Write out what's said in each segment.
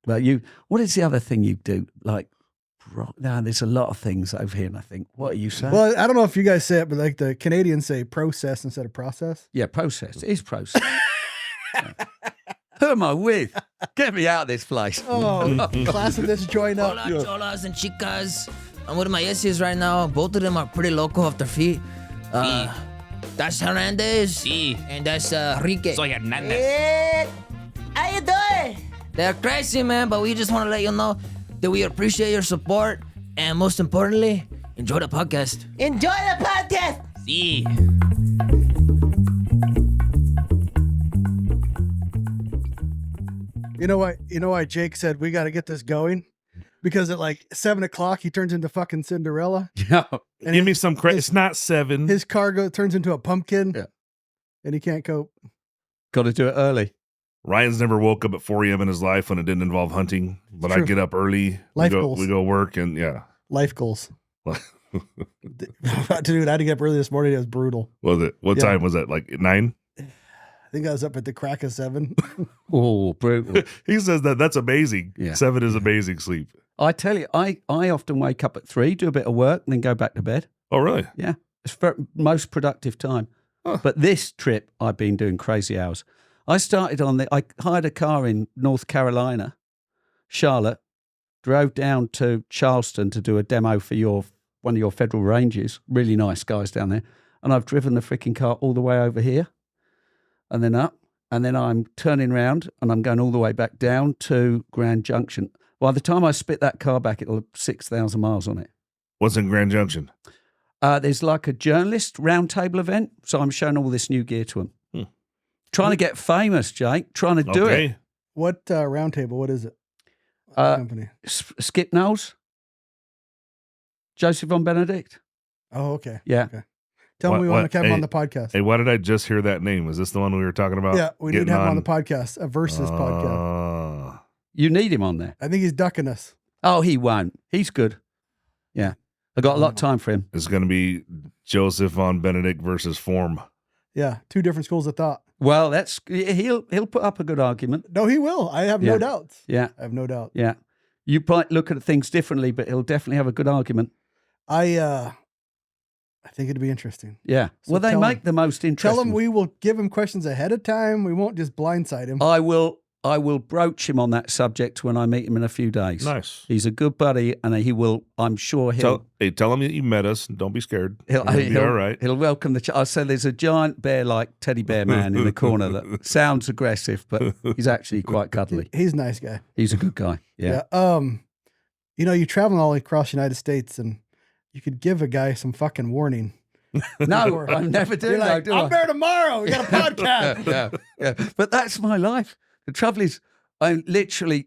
Well, what is the other thing you do? Like, no, there's a lot of things over here, and I think, what are you saying? Well, I don't know if you guys say it, but like the Canadians say process instead of process. Yeah, process. It is process. Yeah. Who am I with? Get me out of this place. Oh, class of this join up. Hola, cholas and chicas. I'm with my essays right now. Both of them are pretty loco off their feet. That's Hernandez. Sí. And that's Enrique. Soy Hernandez. Hey, how you doing? They're crazy, man, but we just want to let you know that we appreciate your support. And most importantly, enjoy the podcast. Enjoy the podcast. Sí. You know why Jake said we got to get this going? Because at like 7 o'clock, he turns into fucking Cinderella. Yeah. And Give me some credit. It's not 7. His car turns into a pumpkin. Yeah. And he can't cope. Got to do it early. Ryan's never woke up at 4 a.m. in his life when it didn't involve hunting. But I True. get up early. Life we goals. go work and yeah. Life goals. Dude, I had to get up early this morning. It was brutal. Was it? What Yeah. time was that? Like 9? I think I was up at the crack of 7. Oh, brutal. He says that's amazing. Yeah. 7 is amazing sleep. I tell you, I often wake up at 3, do a bit of work, and then go back to bed. Oh, really? Yeah. It's for most productive time. Huh. But this trip, I've been doing crazy hours. I hired a car in North Carolina, Charlotte, drove down to Charleston to do a demo for one of your federal ranges. Really nice guys down there. And I've driven the freaking car all the way over here and then up. And then I'm turning around and I'm going all the way back down to Grand Junction. By the time I spit that car back, it'll have 6,000 miles on it. What's in Grand Junction? There's like a journalist roundtable event. So I'm showing all this new gear to them. Trying to get famous, Jake. Trying to do it. What roundtable? What is it? What company? Skip Knowles. Joseph Von Benedict. Oh, okay. Yeah. Okay. Tell him we want to have him on the podcast. Hey, why did I just hear that name? Is this the one we were talking about? Yeah, we need to have him on the podcast, a Versus podcast. You need him on there. I think he's ducking us. Oh, he won't. He's good. Yeah. I got a lot of time for him. It's going to be Joseph Von Benedict versus Form. Yeah, 2 different schools of thought. Well, he'll put up a good argument. No, he will. I have no doubts. Yeah. I have no doubt. Yeah. You might look at things differently, but he'll definitely have a good argument. I think it'd be interesting. Yeah. So well, they make the most interesting. Tell him we will give him questions ahead of time. We won't just blindside him. I will broach him on that subject when I meet him in a few days. Nice. He's a good buddy, and he will. I'm sure he'll. Tell him that you met us. Don't be scared. He'll be all right. He'll welcome the. I said there's a giant bear-like teddy bear man in the corner that sounds aggressive, but he's actually quite cuddly. He's a nice guy. He's a good guy. Yeah. You travel all across the United States, and you could give a guy some fucking warning. No, I never do. You're like, do I'm I? there tomorrow. We got a podcast. yeah. But that's my life. The trouble is, I literally.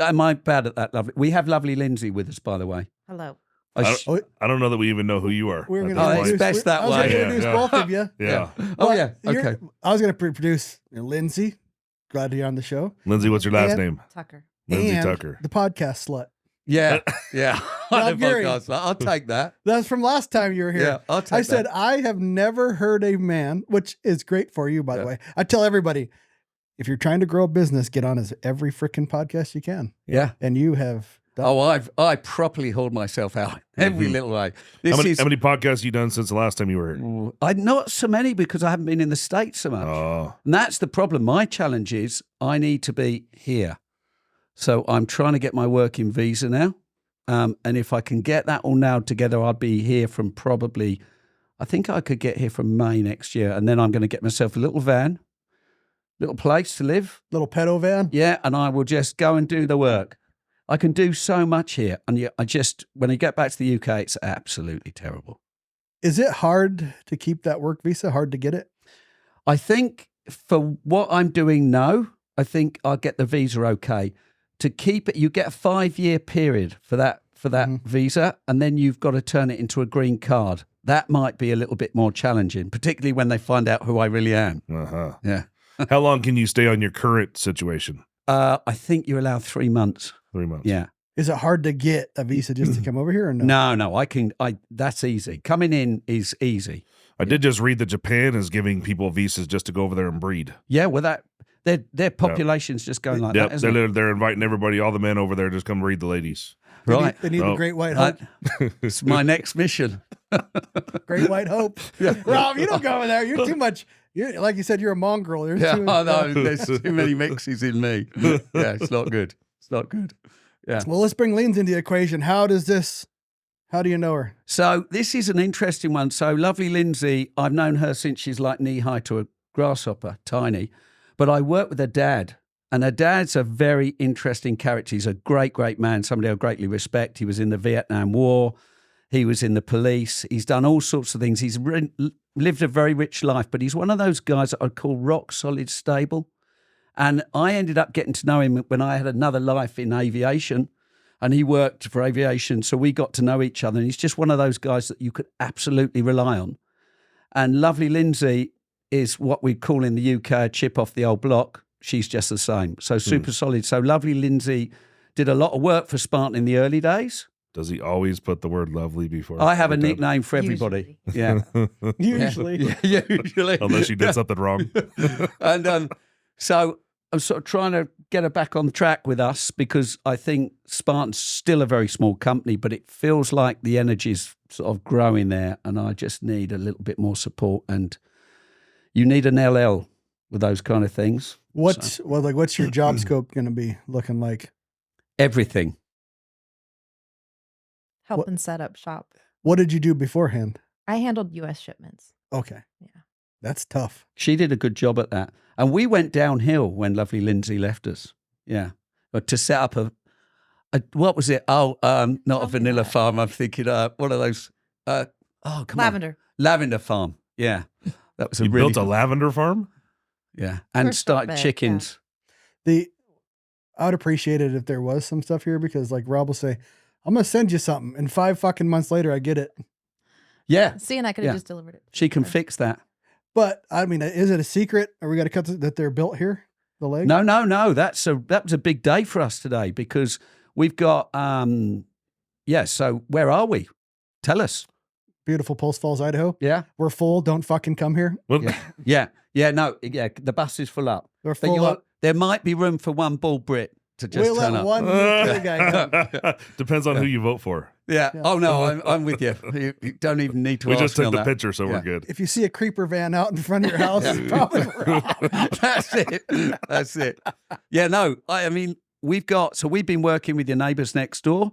Am I bad at that? Lovely. We have Lovely Lindsey with us, by the way. Hello. I don't know that we even know who you are. We're at going this to point. it's best that I was going way. to introduce both of you. Yeah. Oh, yeah. Okay. I was going to produce Lindsay. Glad you're on the show. Lindsay, what's your last And- name? Tucker. Lindsay and Tucker. the podcast slut. Yeah. Yeah. Rob Gary. I'll take that. That's from last time you were here. Yeah, I'll take I said, that. I have never heard a man, which is great for you, by the way. I tell everybody, if you're trying to grow a business, get on every freaking podcast you can. Yeah. And you have done. Oh, I properly hold myself out every little way. How many podcasts you done since the last time you were here? Not so many because I haven't been in the States so much. Oh. And that's the problem. My challenge is I need to be here. So I'm trying to get my working visa now. And if I can get that all now together, I'll be here from probably, I think I could get here from May next year. And then I'm going to get myself a little van, little place to live. Little pedo van. Yeah. And I will just go and do the work. I can do so much here. And when I get back to the UK, it's absolutely terrible. Is it hard to keep that work visa? Hard to get it? I think for what I'm doing now, I think I'll get the visa okay. To keep it, you get a 5-year period for that visa, and then you've got to turn it into a green card. That might be a little bit more challenging, particularly when they find out who I really am. Uh-huh. Yeah. How long can you stay on your current situation? I think you're allowed 3 months. 3 months. Yeah. Is it hard to get a visa just to come over here or no? No, that's easy. Coming in is easy. I did just read that Japan is giving people visas just to go over there and breed. Yeah, well, Their population's just going like Yep, that, isn't it? they're inviting everybody, all the men over there, just come read the ladies. Right. They need Oh. a great white hope. It's my next mission. Great white hope. Rob, you don't go over there. You're too much. Like you said, you're a mongrel. There's Yeah, too, I know. There's too many mixes in me. Yeah, it's not good. It's not good. Yeah. Well, let's bring Lindsay into the equation. How do you know her? So this is an interesting one. So Lovely Lindsey, I've known her since she's like knee high to a grasshopper, tiny. But I work with her dad, and her dad's a very interesting character. He's a great, great man, somebody I greatly respect. He was in the Vietnam War. He was in the police. He's done all sorts of things. He's lived a very rich life, but he's one of those guys that I'd call rock solid stable. And I ended up getting to know him when I had another life in aviation, and he worked for aviation. So we got to know each other. And he's just one of those guys that you could absolutely rely on. And Lovely Lindsey is what we call in the UK a chip off the old block. She's just the same. So super solid. So Lovely Lindsey did a lot of work for Spartan in the early days. Does he always put the word lovely before? I have a it does? nickname for everybody. Usually. Yeah. Usually. Yeah, usually. Unless you did something wrong. And so I'm sort of trying to get her back on track with us, because I think Spartan's still a very small company, but it feels like the energy's sort of growing there, and I just need a little bit more support. And you need an LL with those kind of things. What's your job scope going to be looking like? Everything. Helping set up shop. What did you do beforehand? I handled U.S. shipments. Okay. Yeah. That's tough. She did a good job at that. And we went downhill when Lovely Lindsey left us. Yeah. But to set up what was it? Oh, not a vanilla farm. I'm thinking, what are those? Lavender. Lavender farm. Yeah. That was You really built a lavender farm? Yeah. And First started up big, chickens. I would appreciate it if there was some stuff here, because like Rob will say, I'm going to send you something. And 5 fucking months later, I get it. Yeah. See, and I could have just delivered it. She can fix that. But I mean, is it a secret? Are we got to cut that they're built here? The leg? No. That was a big day for us today, because we've got, so where are we? Tell us. Beautiful Post Falls, Idaho. Yeah. We're full. Don't fucking come here. What? Yeah. The bus is full up. We're But full up. there might be room for one bald Brit to just We'll turn let up. one nuclear guy come. Depends on who you vote for. Yeah. Yeah. Oh no, I'm with you. You don't even need to We ask just me took on the that. picture, so Yeah. we're good. If you see a creeper van out in front of your house, it's probably Rob. That's it. That's it. Yeah. No. I mean, we've been working with your neighbours next door.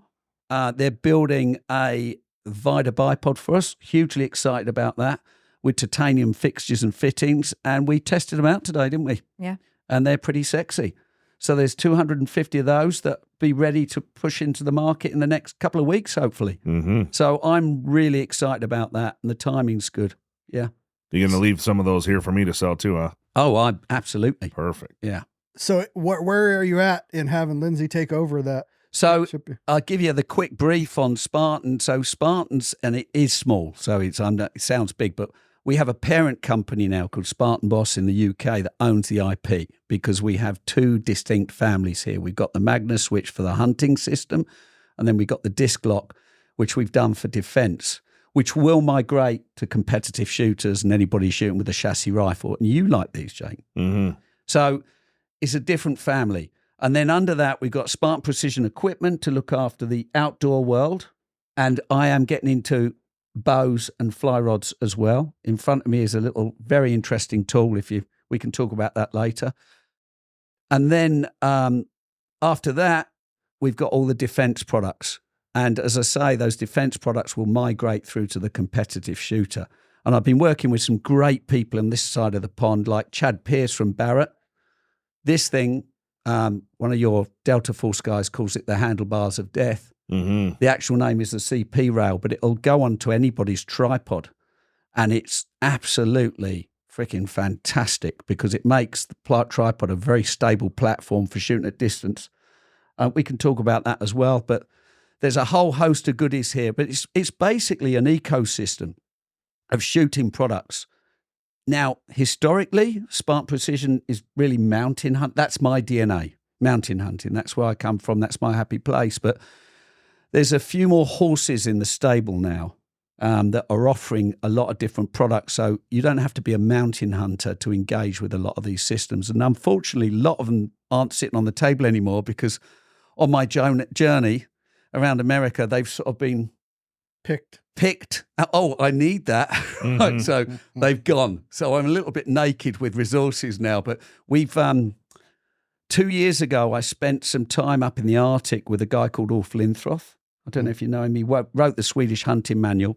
They're building a Vida bipod for us. Hugely excited about that, with titanium fixtures and fittings, and we tested them out today, didn't we? Yeah. And they're pretty sexy. So there's 250 of those that be ready to push into the market in the next couple of weeks, hopefully. Mm-hmm. So I'm really excited about that, and the timing's good. Yeah. You're going to leave some of those here for me to sell too, huh? Oh, I'm absolutely. Perfect. Yeah. So where are you at in having Lindsay take over that? So Should be- I'll give you the quick brief on Spartan. So Spartan's, and it is small, so it sounds big, but we have a parent company now called Spartan Boss in the UK that owns the IP, because we have 2 distinct families here. We've got the Magnus switch for the hunting system, and then we've got the disc lock, which we've done for defense, which will migrate to competitive shooters and anybody shooting with a chassis rifle. And you like these, Jake. Mm-hmm. So it's a different family. And then under that, we've got Spartan Precision Equipment to look after the outdoor world. And I am getting into bows and fly rods as well. In front of me is a little very interesting tool. We can talk about that later. And then after that, we've got all the defense products. And as I say, those defense products will migrate through to the competitive shooter. And I've been working with some great people on this side of the pond, like Chad Pierce from Barrett. This thing, one of your Delta Force guys calls it the handlebars of death. Mm-hmm. The actual name is the CP rail, but it'll go onto anybody's tripod. And it's absolutely freaking fantastic, because it makes the tripod a very stable platform for shooting at distance. We can talk about that as well, but there's a whole host of goodies here. But it's basically an ecosystem of shooting products. Now, historically, Spartan Precision is really mountain hunt. That's my DNA, mountain hunting. That's where I come from. That's my happy place. But there's a few more horses in the stable now. that are offering a lot of different products. So you don't have to be a mountain hunter to engage with a lot of these systems. And unfortunately, a lot of them aren't sitting on the table anymore because on my journey around America, they've sort of been picked. Oh, I need that. Right, so they've gone. So I'm a little bit naked with resources now. But we've 2 years ago, I spent some time up in the Arctic with a guy called Ulf Linthroth. I don't know if you know him. He wrote the Swedish hunting manual.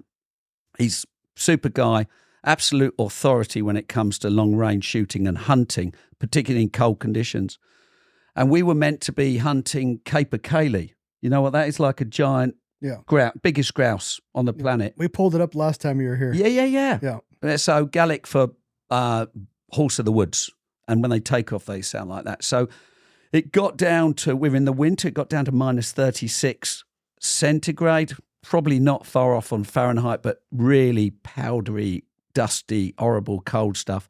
He's super guy, absolute authority when it comes to long range shooting and hunting, particularly in cold conditions. And we were meant to be hunting Capercaillie. You know what that is? Like a giant biggest grouse on the planet. We pulled it up last time you were here. Yeah. So Gaelic for horse of the woods. And when they take off, they sound like that. So it got down to, we're in the winter, it got down to minus 36 centigrade, probably not far off on Fahrenheit, but really powdery, dusty, horrible, cold stuff.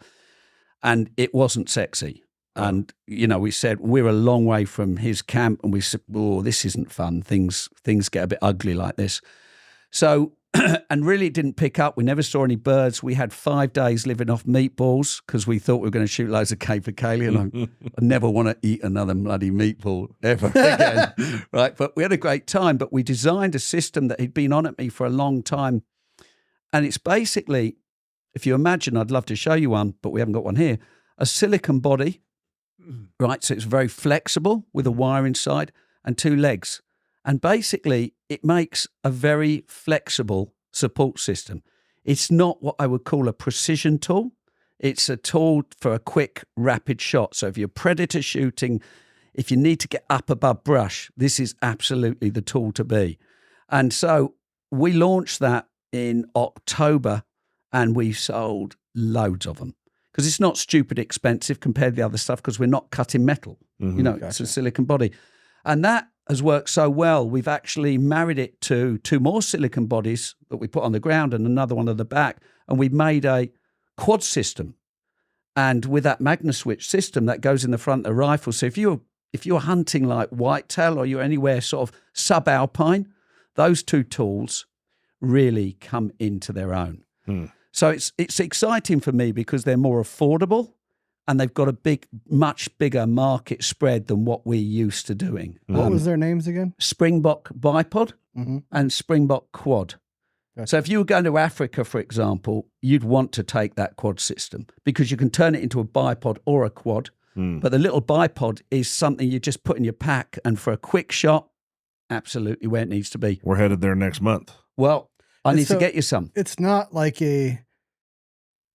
And it wasn't sexy. And, we said, we're a long way from his camp. And we said, oh, this isn't fun. Things get a bit ugly like this. So, and really it didn't pick up. We never saw any birds. We had 5 days living off meatballs because we thought we were going to shoot loads of Capercaillie. And I never want to eat another bloody meatball ever again. Right. But we had a great time. But we designed a system that had been on at me for a long time. And it's basically, if you imagine, I'd love to show you one, but we haven't got one here, a silicon body. Right, so it's very flexible with a wire inside and 2 legs. And basically, it makes a very flexible support system. It's not what I would call a precision tool. It's a tool for a quick, rapid shot. So if you're predator shooting, if you need to get up above brush, this is absolutely the tool to be. And so we launched that in October and we sold loads of them. Because it's not stupid expensive compared to the other stuff because we're not cutting metal. It's a silicon body. And that has worked so well, we've actually married it to 2 more silicon bodies that we put on the ground and another one at the back. And we've made a quad system. And with that magna switch system that goes in the front of the rifle. So if you're hunting like whitetail or you're anywhere sort of subalpine, those 2 tools really come into their own. So it's exciting for me because they're more affordable and they've got a much bigger market spread than what we're used to doing. What was their names again? Springbok Bipod and Springbok Quad. Gotcha. So if you were going to Africa, for example, you'd want to take that quad system because you can turn it into a bipod or a quad. But the little bipod is something you just put in your pack and for a quick shot, absolutely where it needs to be. We're headed there next month. Well, I need to get you some. It's not like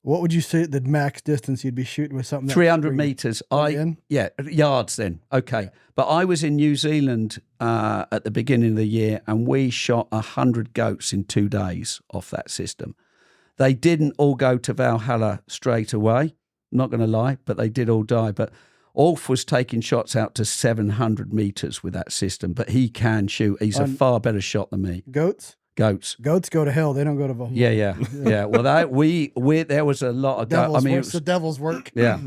what would you say the max distance you'd be shooting with something? 300 meters. Yards then. Okay. But I was in New Zealand at the beginning of the year and we shot 100 goats in 2 days off that system. They didn't all go to Valhalla straight away. Not going to lie, but they did all die. But Ulf was taking shots out to 700 meters with that system, but he can shoot. He's a far better shot than me. Goats? Goats go to hell. They don't go to Valhalla. Yeah. Well, there was a lot of devil's work. It's the devil's work. Yeah,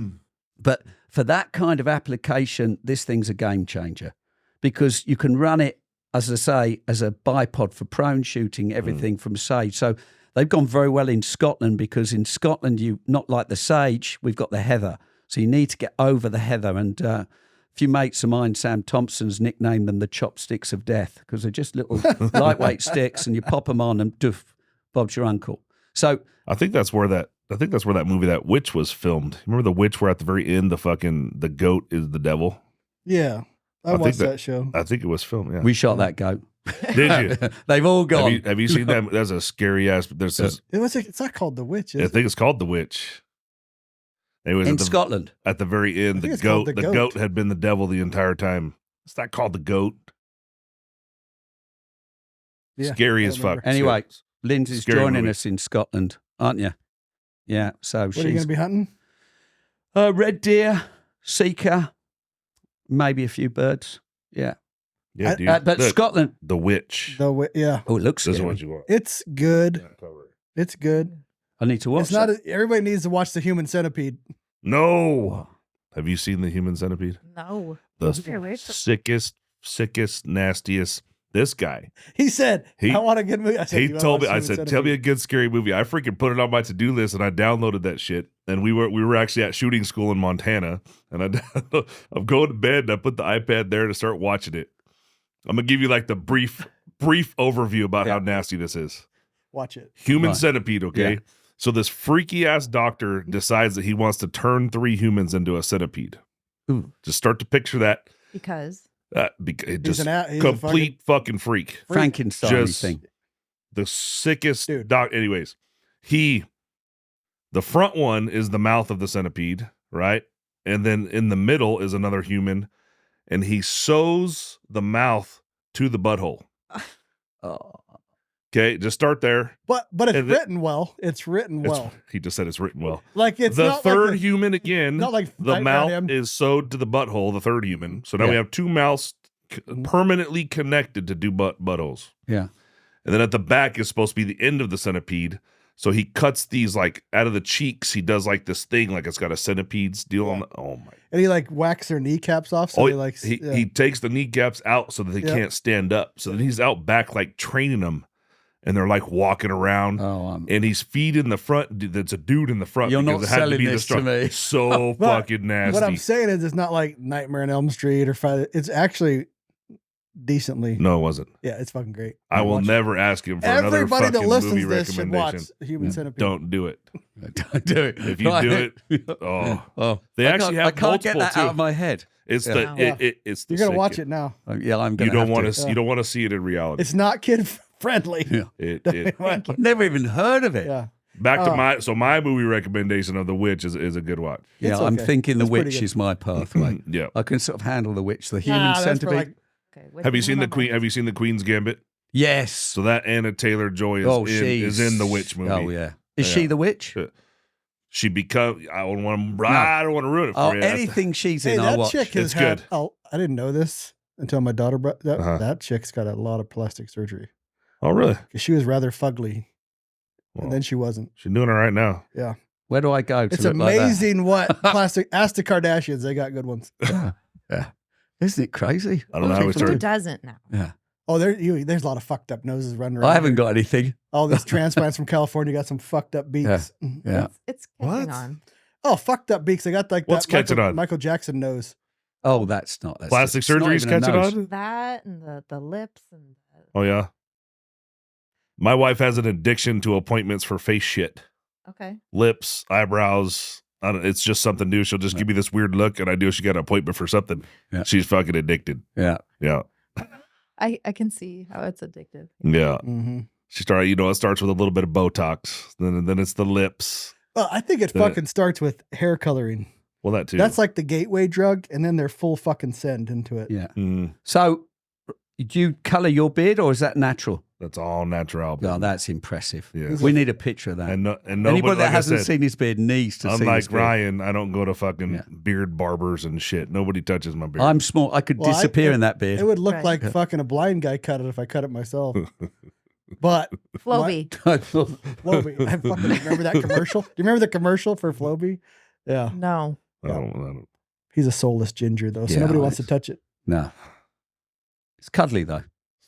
but for that kind of application, this thing's a game changer because you can run it, as I say, as a bipod for prone shooting, everything from sage. So they've gone very well in Scotland because in Scotland, you not like the sage, we've got the heather. So you need to get over the heather and. A few mates of mine, Sam Thompson's nicknamed them the chopsticks of death because they're just little lightweight sticks and you pop them on and doof, Bob's your uncle. So I think that's where that movie, That Witch, was filmed. Remember the witch where at the very end the goat is the devil? Yeah. I watched that show. I think it was filmed, yeah. We shot that goat. Did you? They've all gone. Have you seen that? That's a scary ass. It's not called The Witch, I think it's called The Witch. It was in Scotland. At the very end, the goat had been the devil the entire time. It's not called the goat. Yeah, scary as fuck. Anyway, Lindsay's joining us in Scotland, aren't you? Yeah. So what are you going to be hunting? Red deer, seeker, maybe a few birds. Yeah. Yeah, dude. But Scotland. The Witch. Yeah. Oh, it looks scary. This is what you want. It's good. It's good. I need to watch It's not. Everybody needs to watch The Human Centipede. No. Have you seen The Human Centipede? No. The sickest, nastiest. This guy. He said, He- I want a good movie. I said, He "You wanna told me, watch I Human said, tell me a Centipede?" good scary movie. I freaking put it on my to-do list and I downloaded that shit. And we were actually at shooting school in Montana. And I'm going to bed and I put the iPad there to start watching it. I'm going to give you like the brief overview about how nasty this is. Watch it. Human Right. centipede, okay? Yeah. So this freaky ass doctor decides that he wants to turn 3 humans into a centipede. Ooh. Just start to picture that. Because It He's just he's a complete fucking freak. Frankenstein Just- thing. The sickest Dude. doc. Anyways, the front one is the mouth of the centipede, right? And then in the middle is another human, and he sews the mouth to the butthole. Oh. Okay, just start there. But it's And written well. It's written well. He just said it's written well. Like it's The not third like human again, not like the Nightmare mouth on Elm. is sewed to the butthole, the third human. So now Yeah. we have 2 mouths permanently connected to do buttholes. Yeah. And then at the back is supposed to be the end of the centipede. So he cuts these like out of the cheeks. He does like this thing, like it's got a centipede's deal on the, oh my. and he like whacks their kneecaps off. So Oh, they like he takes the kneecaps out so that they Yeah. can't stand up. So then he's out back like training them. And they're like walking around. Oh, And he's feeding the front. That's a dude in the front. You're because not it had selling be the this to strong- me. So But fucking nasty. what I'm saying is, it's not like Nightmare on Elm Street or Friday. It's actually decently. No, it wasn't. Yeah, it's fucking great. I will Watch it. never ask him for another Everybody fucking that listens movie to this should watch recommendation. Human Centipede. Don't do it. don't do it. If you do it, oh, they I actually can't, have I can't get multiple, that too. out of my head. It's Yeah. the Yeah. it's the You're gonna sick- watch it now. Yeah, I'm You going don't want want to. You don't want to see it in reality. It's not kid friendly. Yeah. It I've never even heard of it. Yeah. back to Oh. my movie recommendation of The Witch is a good watch. Yeah, It's I'm okay. thinking The It's pretty Witch good. is my pathway. Yeah. I can sort of handle The Witch. The Human Nah, that's for, Centipede. like, okay, Have you seen the Queen? Queen? Have you seen the Queen's Gambit? Yes. So that Anna Taylor Joy is in the Witch movie. Oh yeah. Is Yeah. she the witch? She become. I don't want to ruin it for Oh, you. anything she's Hey, in, I'll that watch. chick has It's had. good. Oh, I didn't know this until my daughter brought that. Uh-huh. That chick's got a lot of plastic surgery Oh really? because she was rather fugly, Well, and then she wasn't. she's doing it right now. Yeah, Where do I go to it's look like that? amazing what plastic. Ask the Kardashians; they got good ones. Yeah. Isn't it crazy? I don't know how we People Who started. do- doesn't now? Yeah. Oh, there's a lot of fucked up noses running around. I haven't here. got anything. All these transplants from California got some fucked up beaks. Yeah. It's catching What? on. Oh, fucked up beaks. They got like What's that catching Michael, on? Michael Jackson nose. Oh, that's not. That's Plastic it's not surgery's even a catching nose. on. That and the lips and Oh yeah. My wife has an addiction to appointments for face shit, okay. lips, eyebrows. I don't, it's just something new. She'll just give me this weird look, and I do. She got an appointment for something. Yeah. She's fucking addicted. Yeah. Yeah, I can see how it's addictive. yeah. Mm-hmm. She started. It starts with a little bit of Botox, then it's the lips. Well, I think it The- fucking starts with hair coloring. Well, that too. That's like the gateway drug, and then they're full fucking send into it. Yeah. Mm, So, do you colour your beard or is that natural? that's all natural. Oh, that's impressive. Yeah. We need a picture of that. and nobody, Anybody that like I hasn't said, seen his beard needs to see his unlike beard. Ryan, I don't go to fucking Yeah. beard barbers and shit. Nobody touches my beard. I'm small. I could Well, disappear in that beard. It would look Right. like fucking a blind guy cut it if I cut it myself. But Floby. Floby, I fucking remember that commercial. Do you remember the commercial for Floby? Yeah, No. I don't. he's a soulless ginger though, so Yeah, nobody wants to it's- touch it. No. It's cuddly though.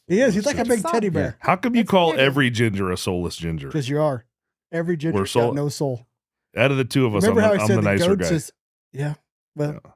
He is. He's like a It's big soft. teddy bear How come you It's call weird. every ginger a soulless ginger? because you are. Every We're ginger's soul- got no soul. Out of the two of us, Remember how I I'm said the the nicer goats guy. is? Yeah. Well, Yeah.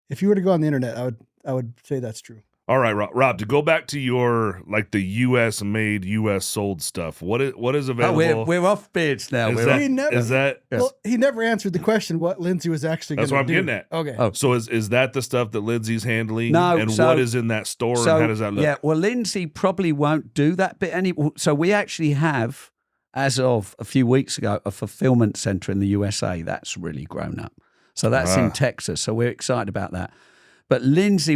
if you were to go on the internet, I would say that's true. All right, Rob, to go back to your like the U.S. made, U.S. sold stuff. What is Oh, available? we're off beards now. is, We're that, off. He never- is that Yes. Well, he never answered the question what Lindsay was actually going That's to what I'm do. getting at. Okay. Oh. so? Is that the stuff that Lindsay's handling? No, and so- what is in that store? So, and how does that look? Yeah, well, Lindsay probably won't do that bit anymore. So we actually have, as of a few weeks ago, a fulfillment center in the USA. That's really grown up. So that's Ah. in Texas. So we're excited about that. But Lindsay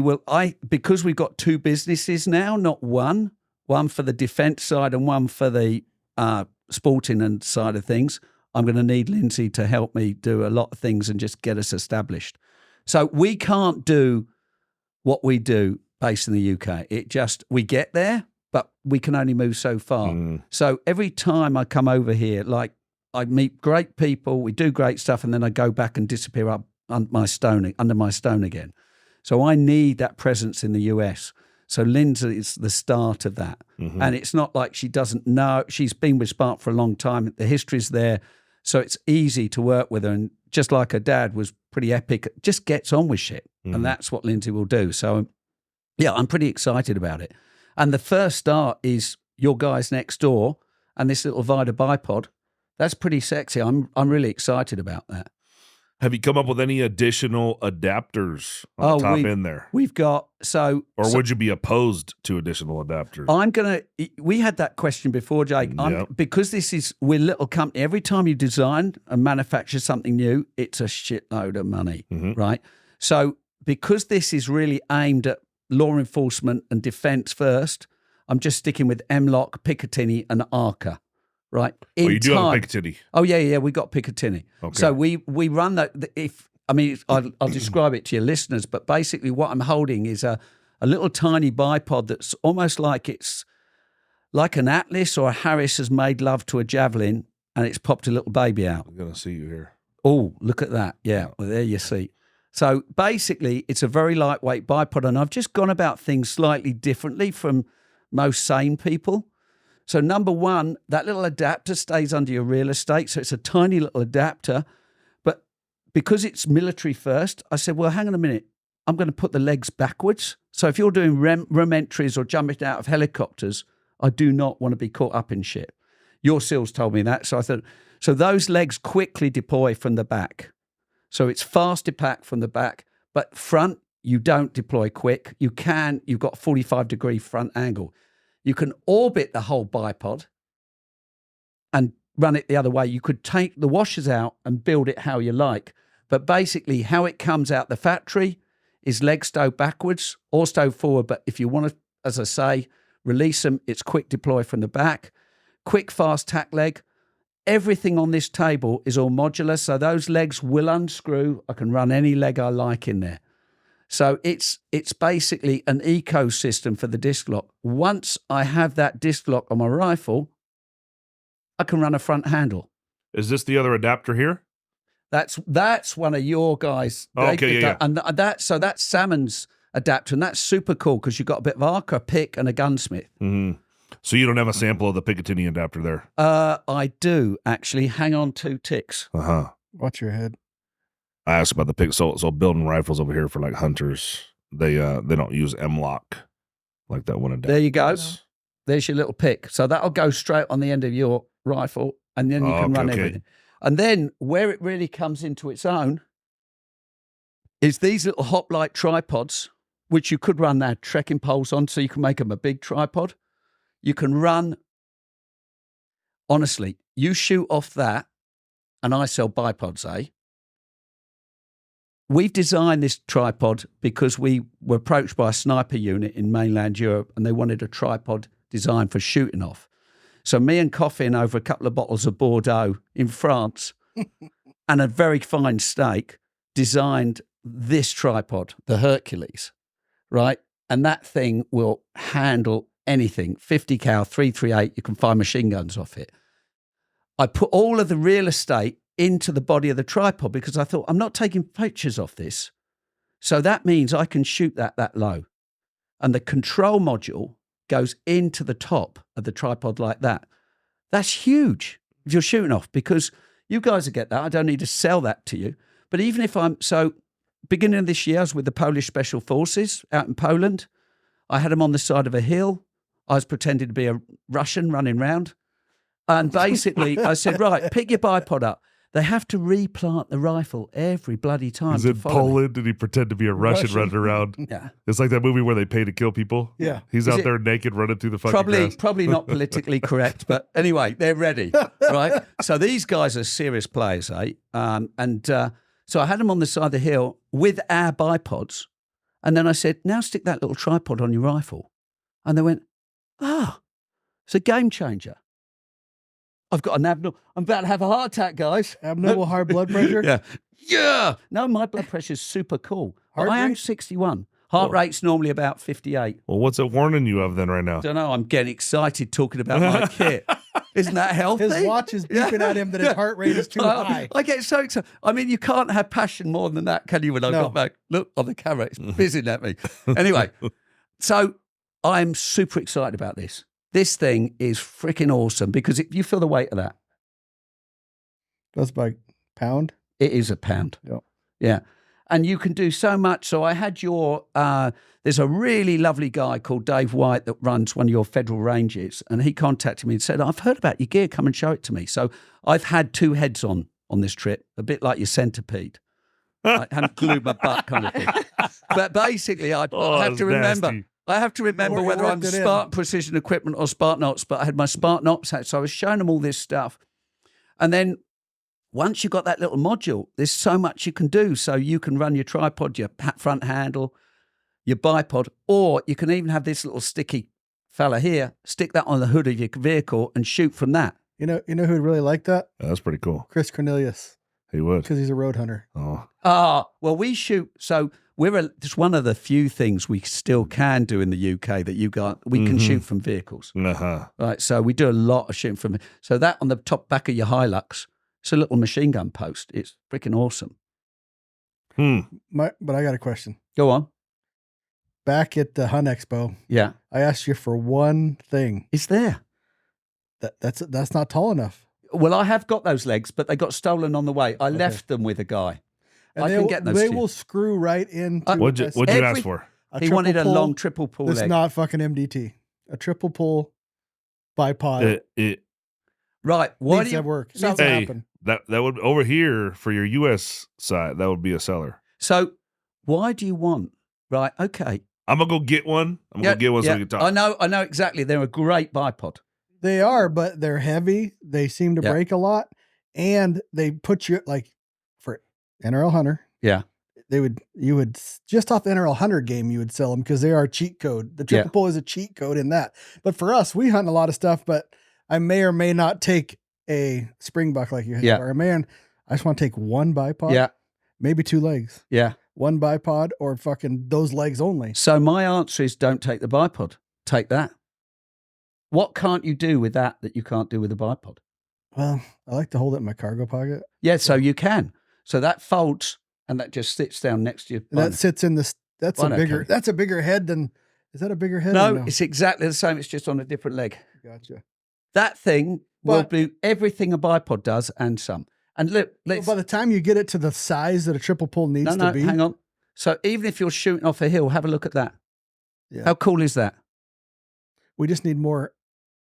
because we've got two businesses now, not one for the defense side and one for the sporting and side of things. I'm going to need Lindsay to help me do a lot of things and just get us established. So we can't do what we do based in the UK. We get there, but we can only move so far. Mm. So every time I come over here, like I meet great people, we do great stuff, and then I go back and disappear under my stone again. So I need that presence in the US. So Lindsay is the start of that. Mhm. And it's not like she doesn't know. She's been with Spark for a long time. The history's there. So it's easy to work with her. And just like her dad was pretty epic, just gets on with shit. Mhm. And that's what Lindsay will do. So, yeah, I'm pretty excited about it. And the first start is your guys next door and this little Vida bipod. That's pretty sexy. I'm really excited about that. Have you come up with any additional adapters on Oh, the top we've- end there? We've got, Or would you be opposed to additional adapters? I'm going to, we had that question before, Jake. Yep. Because we're a little company, every time you design and manufacture something new, it's a shitload of money, Mhm. right? So because this is really aimed at law enforcement and defense first, I'm just sticking with M-Lock, Picatinny and Arca, right? Oh, you do have a Picatinny. Oh, yeah, we got Picatinny. Okay. So we run that, I'll describe it to your listeners, but basically what I'm holding is a little tiny bipod that's almost like it's like an Atlas or a Harris has made love to a Javelin and it's popped a little baby out. I'm going to see you here. Oh, look at that. Yeah, well, there you see. So basically, it's a very lightweight bipod, and I've just gone about things slightly differently from most sane people. So number one, that little adapter stays under your real estate. So it's a tiny little adapter. But because it's military first, I said, well, hang on a minute. I'm going to put the legs backwards. So if you're doing rem entries or jumping out of helicopters, I do not want to be caught up in shit. Your SEALs told me that. So I thought, so those legs quickly deploy from the back. So it's fast depack from the back, but front, you don't deploy quick. You've got 45-degree front angle. You can orbit the whole bipod and run it the other way. You could take the washers out and build it how you like. But basically, how it comes out the factory is leg stow backwards or stow forward. But if you want to, as I say, release them, it's quick deploy from the back, quick, fast tack leg. Everything on this table is all modular, so those legs will unscrew. I can run any leg I like in there. So it's basically an ecosystem for the disc lock. Once I have that disc lock on my rifle, I can run a front handle. Is this the other adapter here? That's one of your guys. Oh, okay, yeah. And that's Salmon's adapter, and that's super cool because you've got a bit of Arca, pick, and a gunsmith. Mm-hmm. So you don't have a sample of the Picatinny adapter there? I do actually. Hang on 2 ticks. Uh-huh. Watch your head. I asked about the pick. So building rifles over here for like hunters, they don't use M-Lock like that one adapter. There you go. does. There's your little pick. So that'll go straight on the end of your rifle, and then you can run everything. And then where it really comes into its own is these little hoplite tripods, which you could run their trekking poles on, so you can make them a big tripod. You can run, honestly, you shoot off that, and I sell bipods, eh? We've designed this tripod because we were approached by a sniper unit in mainland Europe, and they wanted a tripod designed for shooting off. So me and Coffin, over a couple of bottles of Bordeaux in France and a very fine steak, designed this tripod, the Hercules, right? And that thing will handle anything. 50 cal, 338, you can fire machine guns off it. I put all of the real estate into the body of the tripod because I thought, I'm not taking pictures off this. So that means I can shoot that low. And the control module goes into the top of the tripod like that. That's huge if you're shooting off, because you guys will get that. I don't need to sell that to you. But even if beginning of this year, I was with the Polish Special Forces out in Poland. I had them on the side of a hill. I was pretending to be a Russian running round. And basically I said, right, pick your bipod up. They have to replant the rifle every bloody time. He's to in follow me. Poland. Did he pretend to be a Russian running around? Yeah. It's like that movie where they pay to kill people. Yeah. He's Is out it- there naked running through the fucking grass. Probably not politically correct, but anyway, they're ready, right? So these guys are serious players, eh? So I had them on the side of the hill with our bipods, and then I said, now stick that little tripod on your rifle. And they went, it's a game changer. I've got an abnormal, I'm about to have a heart attack, guys. Abnormal high blood pressure. Yeah. No, my blood pressure's super cool. Heart I am rate? 61. Heart rate's normally about 58. Well, what's it warning you of then right now? Don't know. I'm getting excited talking about my kit. Isn't that healthy? His watch is beeping at him that his heart rate is too high. I get so excited. I mean, you can't have passion more than that, can you? When I No. got back, look on the camera, it's fizzing at me. Anyway, so I'm super excited about this. This thing is freaking awesome because you feel the weight of that. That's by pound. It is a pound. Yep. Yeah. And you can do so much. So I had there's a really lovely guy called Dave White that runs one of your federal ranges. And he contacted me and said, I've heard about your gear. Come and show it to me. So I've had 2 heads on this trip, a bit like your centipede. I haven't glued my butt kind of thing. But basically, I have to remember. Nasty. I have to remember Or- whether I'm worked it in. Spartan Precision Equipment or Spartan Ops, but I had my Spartan Ops hat, so I was showing them all this stuff. And then once you've got that little module, there's so much you can do. So you can run your tripod, your front handle, your bipod, or you can even have this little sticky fella here, stick that on the hood of your vehicle and shoot from that. You know who'd really like that? That's pretty cool. Chris Cornelius, He would. because he's a road hunter. Oh, Well, we shoot. So it's one of the few things we still can do in the UK that we can shoot from vehicles. uh-huh. Right. So we do a lot of shooting from. So that on the top back of your Hilux, it's a little machine gun post. It's freaking awesome. But I got a question. Go on. Back at the Hunt Expo, Yeah. I asked you for one thing. It's there. That's not tall enough. Well, I have got those legs, but they got stolen on the way. I left them with a guy. And I they can will- get those They to you. will screw right into. What'd you Every- ask for? He wanted a long triple pull That's leg. not fucking MDT. A triple pull bipod Right. Why needs do you to work. So- Needs to Hey, happen. that would over here for your US side, that would be a seller. So why do you want? Right. Okay. I'm gonna go get one. I'm gonna go get one so we can talk. I know exactly. They're a great bipod. They are, but they're heavy. They seem to Yeah. break a lot, and they put you like for NRL Hunter. Yeah. You would just off the NRL Hunter game, you would sell them because they are cheat code. The triple pull is a cheat code in that. But for us, we hunt a lot of stuff, but I may or may not take a springbuck like you have. Yeah. Or I just want to take one bipod. Yeah. Maybe 2 legs. Yeah. One bipod or fucking those legs only. So my answer is don't take the bipod. Take that. What can't you do with that you can't do with a bipod? Well, I like to hold it in my cargo pocket. Yeah, so you can. So that folds and that just sits down next to you. And that sits in this. That's Bino a bigger. cage. That's a bigger head than. Is that a bigger head? No, or it's exactly the same. It's just on a different leg. Gotcha. That thing will But- do everything a bipod does and some. And look, Well, let's by the time you get it to the size that a triple pull needs to be, hang on. So even if you're shooting off a hill, have a look at that. Yeah. How cool is that? we just need more.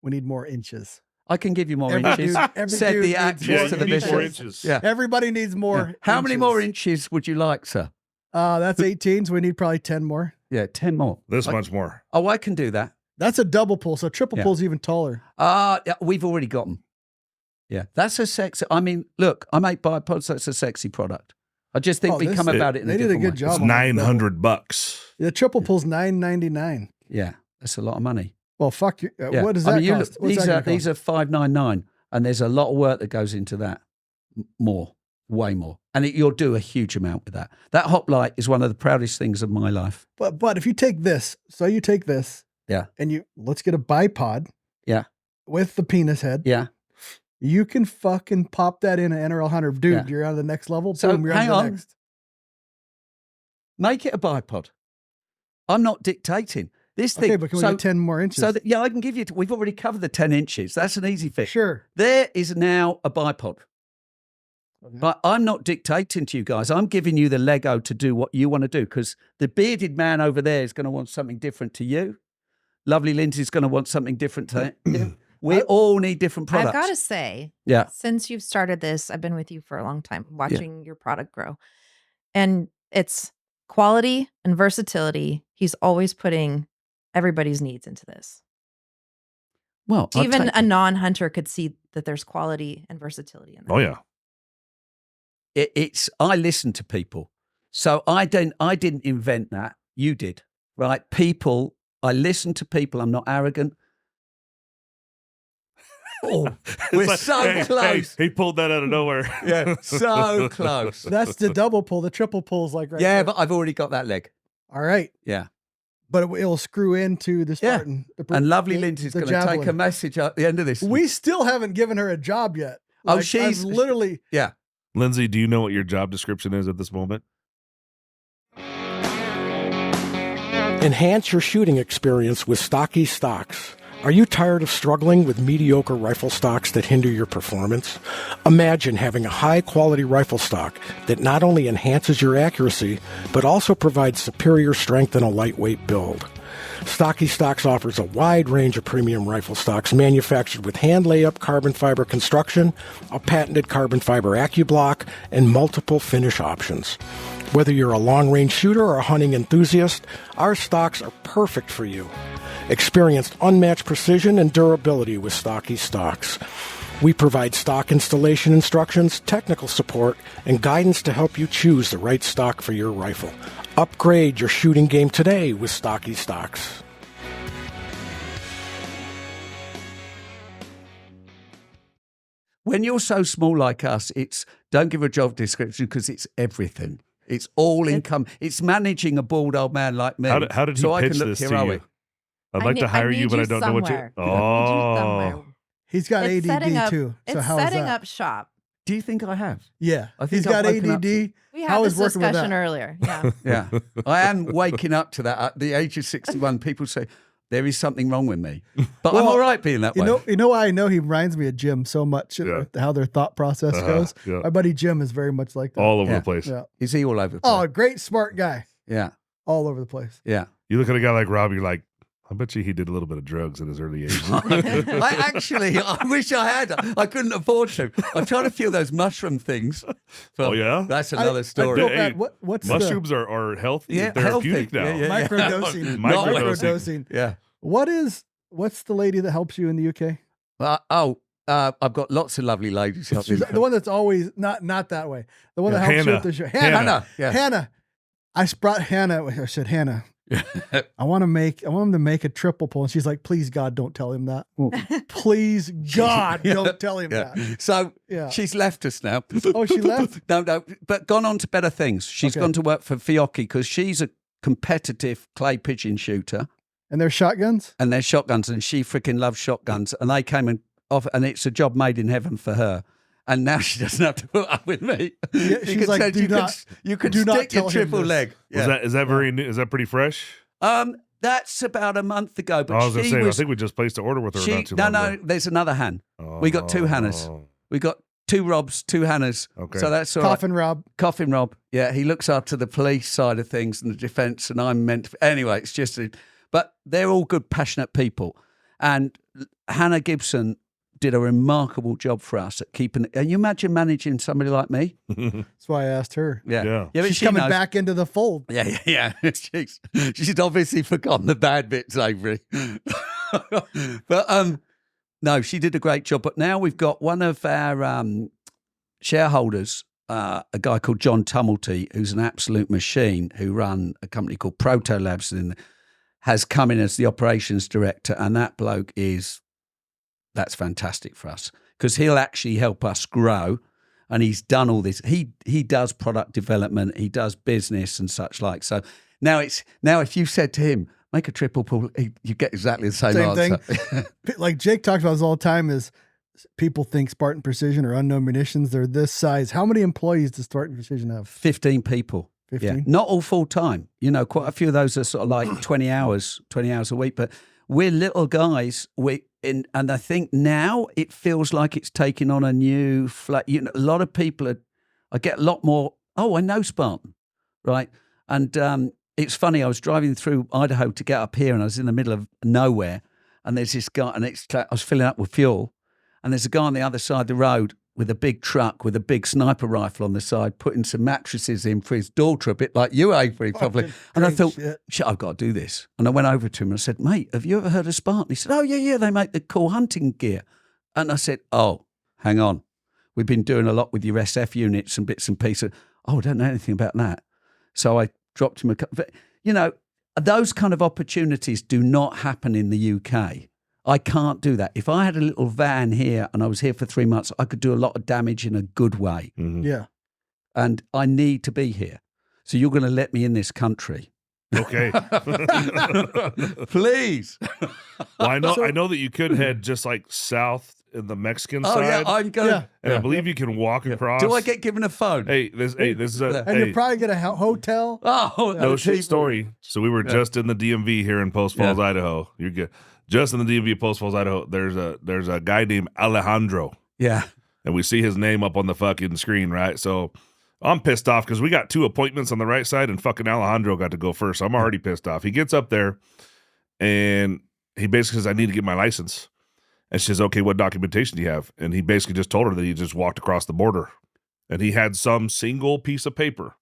We need more inches. I can give you more Every inches. dude- every Said dude the needs actress more Yeah, to you the need inches. more visual. inches. Yeah. Everybody needs more. Yeah. How many inches. more inches would you like, sir? That's 18s. We need probably 10 more. Yeah, 10 more. This I- much more. Oh, I can do that. That's a double pull. So triple Yeah. pull's even taller. Yeah, we've already got them. Yeah, that's a sexy. I mean, look, I make bipods. That's a sexy product. I just think Oh, we this- come about it in they a did a different good way. job. It's on that $900. The triple pull's $9.99. Yeah, that's a lot of money. Well, fuck you. Yeah. What does that you cost? look, What's that gonna these cost? are $599, and there's a lot of work that goes into that. More, way more, and you'll do a huge amount with that. That hoplite is one of the proudest things of my life. But if you take this, so you take this, Yeah. and let's get a bipod, Yeah. with the penis head. Yeah. You can fucking pop that in an NRL Hunter, dude. Yeah. You're on the next level. So, Boom, you're hang on the on. next. Make it a bipod. I'm not dictating this thing. Okay, but can we get 10 more inches? So yeah, I can give you. We've already covered the 10 inches. That's an easy fix. Sure. There is now a bipod. Okay. But I'm not dictating to you guys. I'm giving you the Lego to do what you want to do because the bearded man over there is going to want something different to you. Lovely Lindsay's going to want something different to him. We all need different products. I've got to say, Yeah. since you've started this, I've been with you for a long time, watching your product grow. And it's quality and versatility. He's always putting everybody's needs into this. Well, I'll Even take a non-hunter could see that there's quality and versatility in that. Oh yeah. it's I listen to people. So I didn't invent that. You did. Right? People, I listen to people. I'm not arrogant. Oh, we're It's like, so hey, close. Hey, he pulled that out of nowhere. Yeah, so close. That's the double pull. The triple pull's like right Yeah, there. but I've already got that leg. All right. Yeah. But it'll screw into the Yeah. Spartan. And Lovely the- Lindsay's the going to take javelin. a message at the end of this. We still haven't given her a job yet. Oh, Like, she's- I've literally. Yeah. Lindsay, do you know what your job description is at this moment? Enhance your shooting experience with stocky stocks. Are you tired of struggling with mediocre rifle stocks that hinder your performance? Imagine having a high-quality rifle stock that not only enhances your accuracy, but also provides superior strength in a lightweight build. Stocky Stocks offers a wide range of premium rifle stocks manufactured with hand layup carbon fiber construction, a patented carbon fiber AccuBlock, and multiple finish options. Whether you're a long-range shooter or a hunting enthusiast, our stocks are perfect for you. Experience unmatched precision and durability with Stocky Stocks. We provide stock installation instructions, technical support, and guidance to help you choose the right stock for your rifle. Upgrade your shooting game today with Stocky Stocks. When you're so small like us, don't give a job description because it's everything. It's all income. It's managing a bald old man like me. How did he pitch this to you? I'd like to hire you, but I don't know what you. Oh, He's got It's ADD too. So It's how is setting that? up shop. Do you think I have? Yeah, I think he's got I've woken up ADD. to- We How had is this working with discussion that? earlier. Yeah. Yeah. I am waking up to that. At the age of 61, people say, there is something wrong with me. But I'm Well, all right being that way. You know why I know he reminds me of Jim so much, how their thought process goes. yeah. My buddy Jim is very much like that. all over Yeah. the place. Yeah. Is he all over the place? Oh, great, smart guy. Yeah. All over the place. Yeah. You look at a guy like Rob, you're like, I bet you he did a little bit of drugs in his early age. I wish I had. I couldn't afford to. I'm trying to feel those mushroom things. But Oh, yeah? That's another I story. feel Hey, bad. What's Mushrooms are healthy, Yeah, and therapeutic healthy. now. Yeah, yeah. microdosing? Not- Microdosing. Yeah. What's the lady that helps you in the UK? I've got lots of lovely ladies. She's the one that's always not that way. The one that helps you Hannah. with the show. Hannah. Yeah. Hannah. I brought Hannah. I said, Hannah, I want him to make a triple pull. And she's like, please God, don't tell him that. Please God, don't tell him Yeah. that. So Yeah. she's left us now. Oh, she left? No, but gone on to better things. She's Okay. gone to work for Fiocchi because she's a competitive clay pigeon shooter And they're shotguns? and they're shotguns and she freaking loves shotguns. And they came and off and it's a job made in heaven for her. And now she doesn't have to put up with me. Yeah, You she's could like, say- do you not- you could do not stick your tell him triple this. leg. Yeah. Is that very new? Is that pretty fresh? That's about a month ago. But I was going to she say, I was, think we just placed an order with her she, not too no, long no, ago. there's another Han. We got two Hannahs. Oh, We got two Robs, two Hannahs. Okay. So that's all right. Coffin Rob. Coffin Rob. Yeah, he looks after the police side of things and the defence, and I'm meant to. Anyway, it's just. But they're all good, passionate people. And Hannah Gibson did a remarkable job for us at keeping. Can you imagine managing somebody like me? That's why I asked her. Yeah. Yeah. but She's she coming knows. back into the fold. Yeah. she's obviously forgotten the bad bits, Avery. But no, she did a great job. But now we've got one of our shareholders, a guy called John Tumulty, who's an absolute machine, who run a company called Proto Labs, and has come in as the operations director. And that bloke that's fantastic for us because he'll actually help us grow. And he's done all this. He does product development. He does business and such like. So now if you said to him, make a triple pull, you get exactly the same answer. Thing. Like Jake talks about this all the time is people think Spartan Precision or Unknown Munitions, they're this size. How many employees does Spartan Precision have? 15 people. 15? Yeah. Not all full time. You know, quite a few of those are sort of like 20 hours a week. But we're little guys. And I think now it feels like it's taking on a new flat. You know, a lot of people I get a lot more. Oh, I know Spartan, right? And it's funny. I was driving through Idaho to get up here, and I was in the middle of nowhere. And there's this guy, and I was filling up with fuel, and there's a guy on the other side of the road with a big truck with a big sniper rifle on the side, putting some mattresses in for his daughter, a bit like you, Avery, probably. And I thought, shit, I've got to do this. And I went over to him and I said, mate, have you ever heard of Spartan? He said, oh, yeah, they make the cool hunting gear. And I said, oh, hang on. We've been doing a lot with your SF units and bits and pieces. Oh, I don't know anything about that. So I dropped him a couple. But, you know, those kind of opportunities do not happen in the UK. I can't do that. If I had a little van here and I was here for 3 months, I could do a lot of damage in a good way. Mhm. Yeah. And I need to be here. So you're going to let me in this country. Okay. Please. Well, I know that you could head just like south in the Mexican Oh side. yeah, I'm going. Yeah. and I believe you can walk across. Do I get given a phone? Hey, this is a And you probably get a hotel. Oh, no shit story. So we were just in the DMV here in Post Falls, Idaho. You're good. Just in the DMV of Post Falls, Idaho. There's a guy named Alejandro, Yeah. and we see his name up on the fucking screen, right? So I'm pissed off because we got 2 appointments on the right side, and fucking Alejandro got to go first. So I'm already pissed off. He gets up there, and he basically says, "I need to get my license." And she says, "Okay, what documentation do you have?" And he basically just told her that he just walked across the border, and he had some single piece of paper.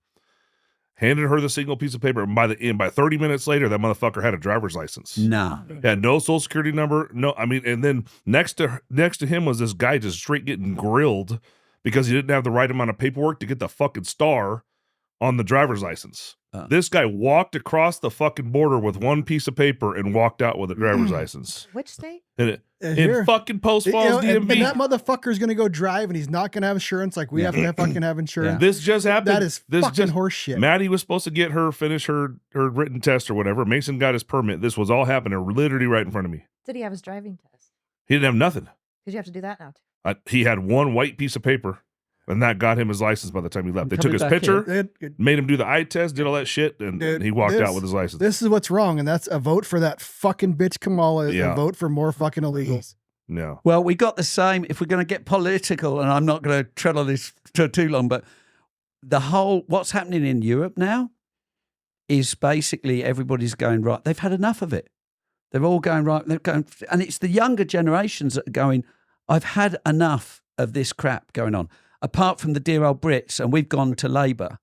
Handed her the single piece of paper, and by 30 minutes later, that motherfucker had a driver's license. No. Had no social security number. No, I mean, and then next to him was this guy just straight getting grilled because he didn't have the right amount of paperwork to get the fucking star on the driver's license. This guy walked across the fucking border with one piece of paper and walked out with a driver's license. Which state? In Here. fucking Post Falls, and DMV. that motherfucker's going to go drive, and he's not going to have insurance like we have to fucking have insurance. This just happened. That is fucking horse shit. Maddie was supposed to finish her written test or whatever. Mason got his permit. This was all happening literally right in front of me. Did he have his driving test? He didn't have nothing. Because you have to do that now too. He had one white piece of paper, and that got him his license by the time he left. They took Coming his back picture, made him do the eye test, did all that shit, and he walked out with his license. This is what's wrong, and that's a vote for that fucking bitch Kamala. Yeah. A vote for more fucking illegals. No. Well, we got the same. If we're going to get political, and I'm not going to tread on this too long, but what's happening in Europe now is basically everybody's going, right, they've had enough of it. They're all going, right, they're going, and it's the younger generations that are going, I've had enough of this crap going on. Apart from the dear old Brits, and we've gone to Labour.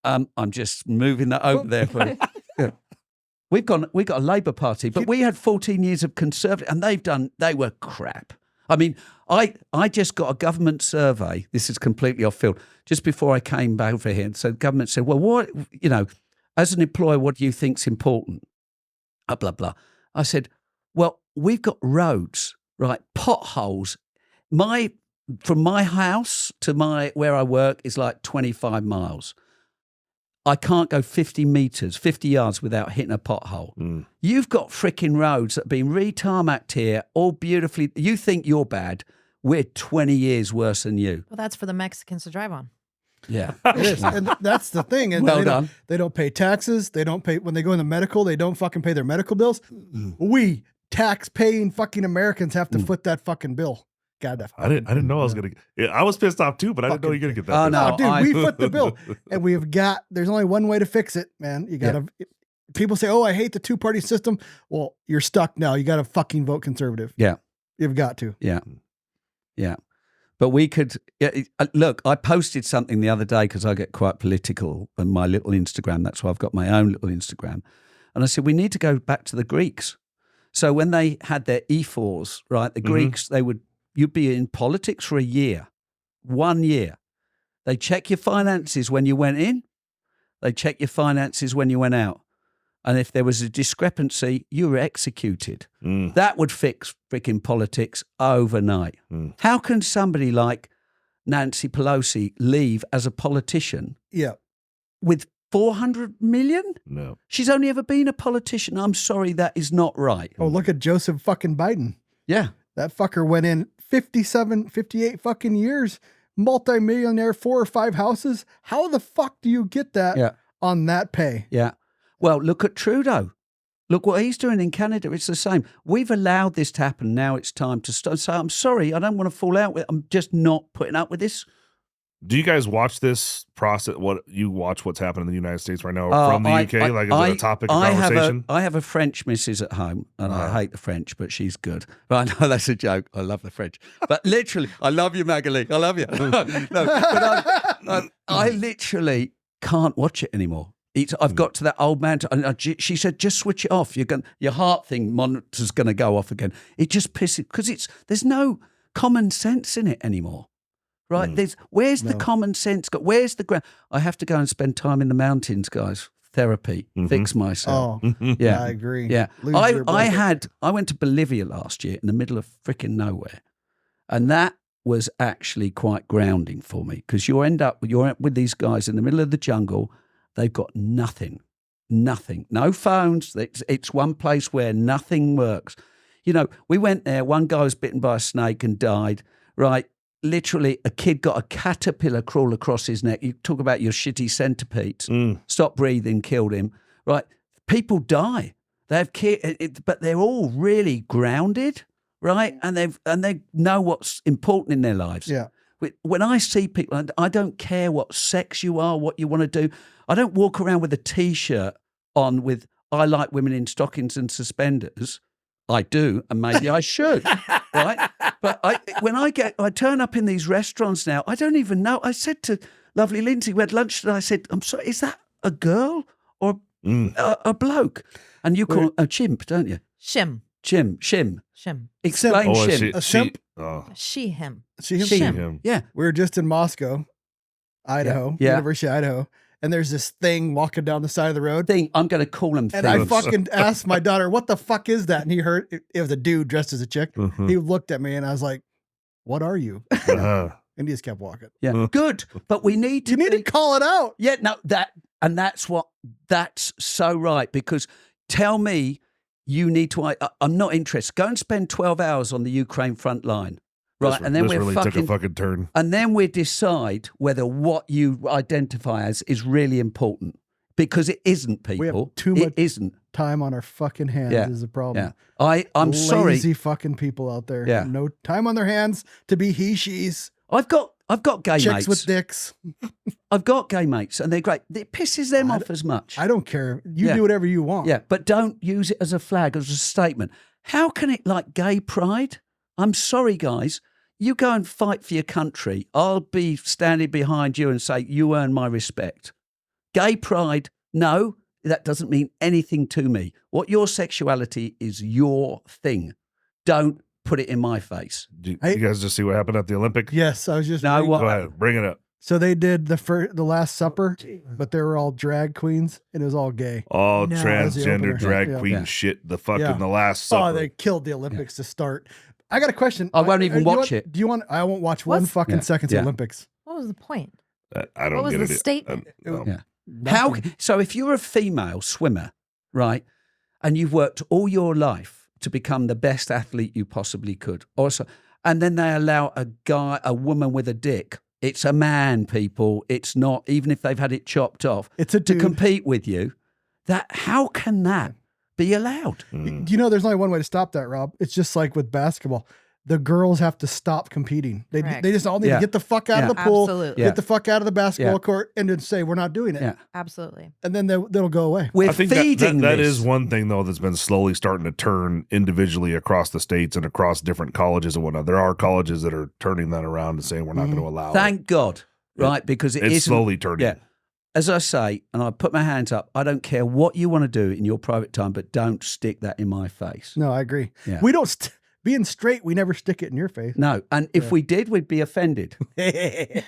I'm just moving that over there for you. Yeah. We've got a Labour Party, but we had 14 years of Conservative, and they were crap. I mean, I just got a government survey. This is completely off field. Just before I came back over here, so the government said, well, what, as an employer, what do you think's important? Blah, blah, blah. I said, well, we've got roads, right? Potholes. From my house to where I work is like 25 miles. I can't go 50 yards without hitting a pothole. You've got freaking roads that have been re-tarmacked here, all beautifully. You think you're bad. We're 20 years worse than you. Well, that's for the Mexicans to drive on. Yeah. It is. And that's the thing. And Well done. They don't pay taxes. They don't pay, when they go in the medical, they don't fucking pay their medical bills. We tax-paying fucking Americans have to foot that fucking bill. God, I didn't know I was gonna. I was pissed off too, but I didn't know you're gonna get that. Oh, no. No, dude, we foot the bill, and there's only one way to fix it, man. You gotta. People say, "Oh, I hate the 2-party system." Well, you're stuck now. You got to fucking vote conservative. Yeah. You've got to. Yeah. Yeah. But we could look. I posted something the other day because I get quite political on my little Instagram. That's why I've got my own little Instagram. And I said we need to go back to the Greeks. So when they had their ephors, right, the Greeks, you'd be in politics for a year, 1 year. They check your finances when you went in. They check your finances when you went out. And if there was a discrepancy, you were executed. That would fix freaking politics overnight. How can somebody like Nancy Pelosi leave as a politician Yeah. with 400 million? No. She's only ever been a politician. I'm sorry, that is not right. Oh, look at Joseph fucking Biden. Yeah. That fucker went in 57, 58 fucking years, multi-millionaire, 4 or 5 houses. How the fuck do you get that on that pay? Yeah. Well, look at Trudeau. Look what he's doing in Canada. It's the same. We've allowed this to happen. Now it's time to stop. So I'm sorry. I don't want to fall out with. I'm just not putting up with this. Do you guys watch this process? What's happening in the United States right now from the UK? Is it a topic of conversation? I have a French missus at home, and I hate the French, but she's good. But I know that's a joke. I love the French. But literally, I love you, Magali. I love you. I literally can't watch it anymore. I've got to that old man. She said, just switch it off. Your heart thing monitor's going to go off again. It just pisses, because there's no common sense in it anymore. Right? Where's the common sense? Where's the ground? I have to go and spend time in the mountains, guys. Therapy, fix myself. Oh, yeah, I agree. Yeah, Lose your blood. I went to Bolivia last year in the middle of freaking nowhere, and that was actually quite grounding for me, because you're with these guys in the middle of the jungle. They've got nothing, no phones. It's one place where nothing works. You know, we went there. One guy was bitten by a snake and died. Right, literally, a kid got a caterpillar crawl across his neck. You talk about your shitty centipedes. Stop breathing, killed him. Right, people die. They have kids, but they're all really grounded. Right, and they know what's important in their lives. Yeah. When I see people, and I don't care what sex you are, what you want to do. I don't walk around with a T-shirt on with "I like women in stockings and suspenders." I do, and maybe I should, right? But when I turn up in these restaurants now, I don't even know. I said to Lovely Lindsey, we had lunch today. I said, "I'm sorry, is that a girl or a bloke?" And you call a chimp, don't you? Shim. Shim. Explain Oh, shim. A simp? She, him. See him? Shim. Yeah. We were just in Moscow, Idaho, Yeah. University of Idaho, and there's this thing walking down the side of the road. I'm going to call them And I things. fucking asked my daughter, "What the fuck is that?" And he heard it was a dude dressed as a chick. He looked at me, and I was like, "What are you?" And he just kept walking. Yeah, good. But we need to You need to call it out. Yeah, no, that's so right, because tell me you need to. I'm not interested. Go and spend 12 hours on the Ukraine front line, right? This, and then this we're really fucking, took a fucking turn. and then we decide whether what you identify as is really important, because it isn't. People, We have too it much isn't. time on our fucking hands Yeah. is the problem. Yeah, I'm sorry. Lazy fucking people out there. Yeah. No time on their hands to be he, she's, I've got gay chicks mates. with dicks. I've got gay mates, and they're great. It pisses them off as much. I don't care. You Yeah. do whatever you want. Yeah, but don't use it as a flag, as a statement. How can it like gay pride? I'm sorry, guys. You go and fight for your country. I'll be standing behind you and say, you earn my respect. Gay pride, no, that doesn't mean anything to me. What your sexuality is your thing. Don't put it in my face. You guys just see what happened at the Olympic? Yes, I was just. No, what? Go ahead, bring it up. So they did the Last Supper, but they were all drag queens, and it was all gay. All No. As the transgender opener. drag Yeah. queen Yeah. shit. The fucking Yeah. the Last Supper. Oh, they killed the Olympics to start. I got a question. I won't even You watch want- it. Do you want? I won't watch one What's- fucking Yeah. second to Yeah. Olympics. What was the point? I don't What was get the it. statement? No. Yeah. How? Nothing. So if you're a female swimmer, right, and you've worked all your life to become the best athlete you possibly could, also, and then they allow a woman with a dick. It's a man, people. It's not, even if they've had it chopped off, It's a to dude. compete with you. How can that be allowed? Mm. You know, there's only one way to stop that, Rob. It's just like with basketball. The girls have to stop competing. They Correct. just all need Yeah. to get the fuck out of Yeah. the pool, Absolutely. get the fuck out of the basketball Yeah. court, and then say we're not doing it. Yeah. Absolutely. And then they'll go away. We're I think feeding that this. is one thing though that's been slowly starting to turn individually across the states and across different colleges and whatnot. There are colleges that are turning that around and saying we're not going to allow Thank God, right? Because it. it It's isn't- slowly turning. Yeah. As I say, and I put my hands up, I don't care what you want to do in your private time, but don't stick that in my face. No, I agree. Yeah. We don't being straight. We never stick it in your face. No, and if we did, we'd be offended. I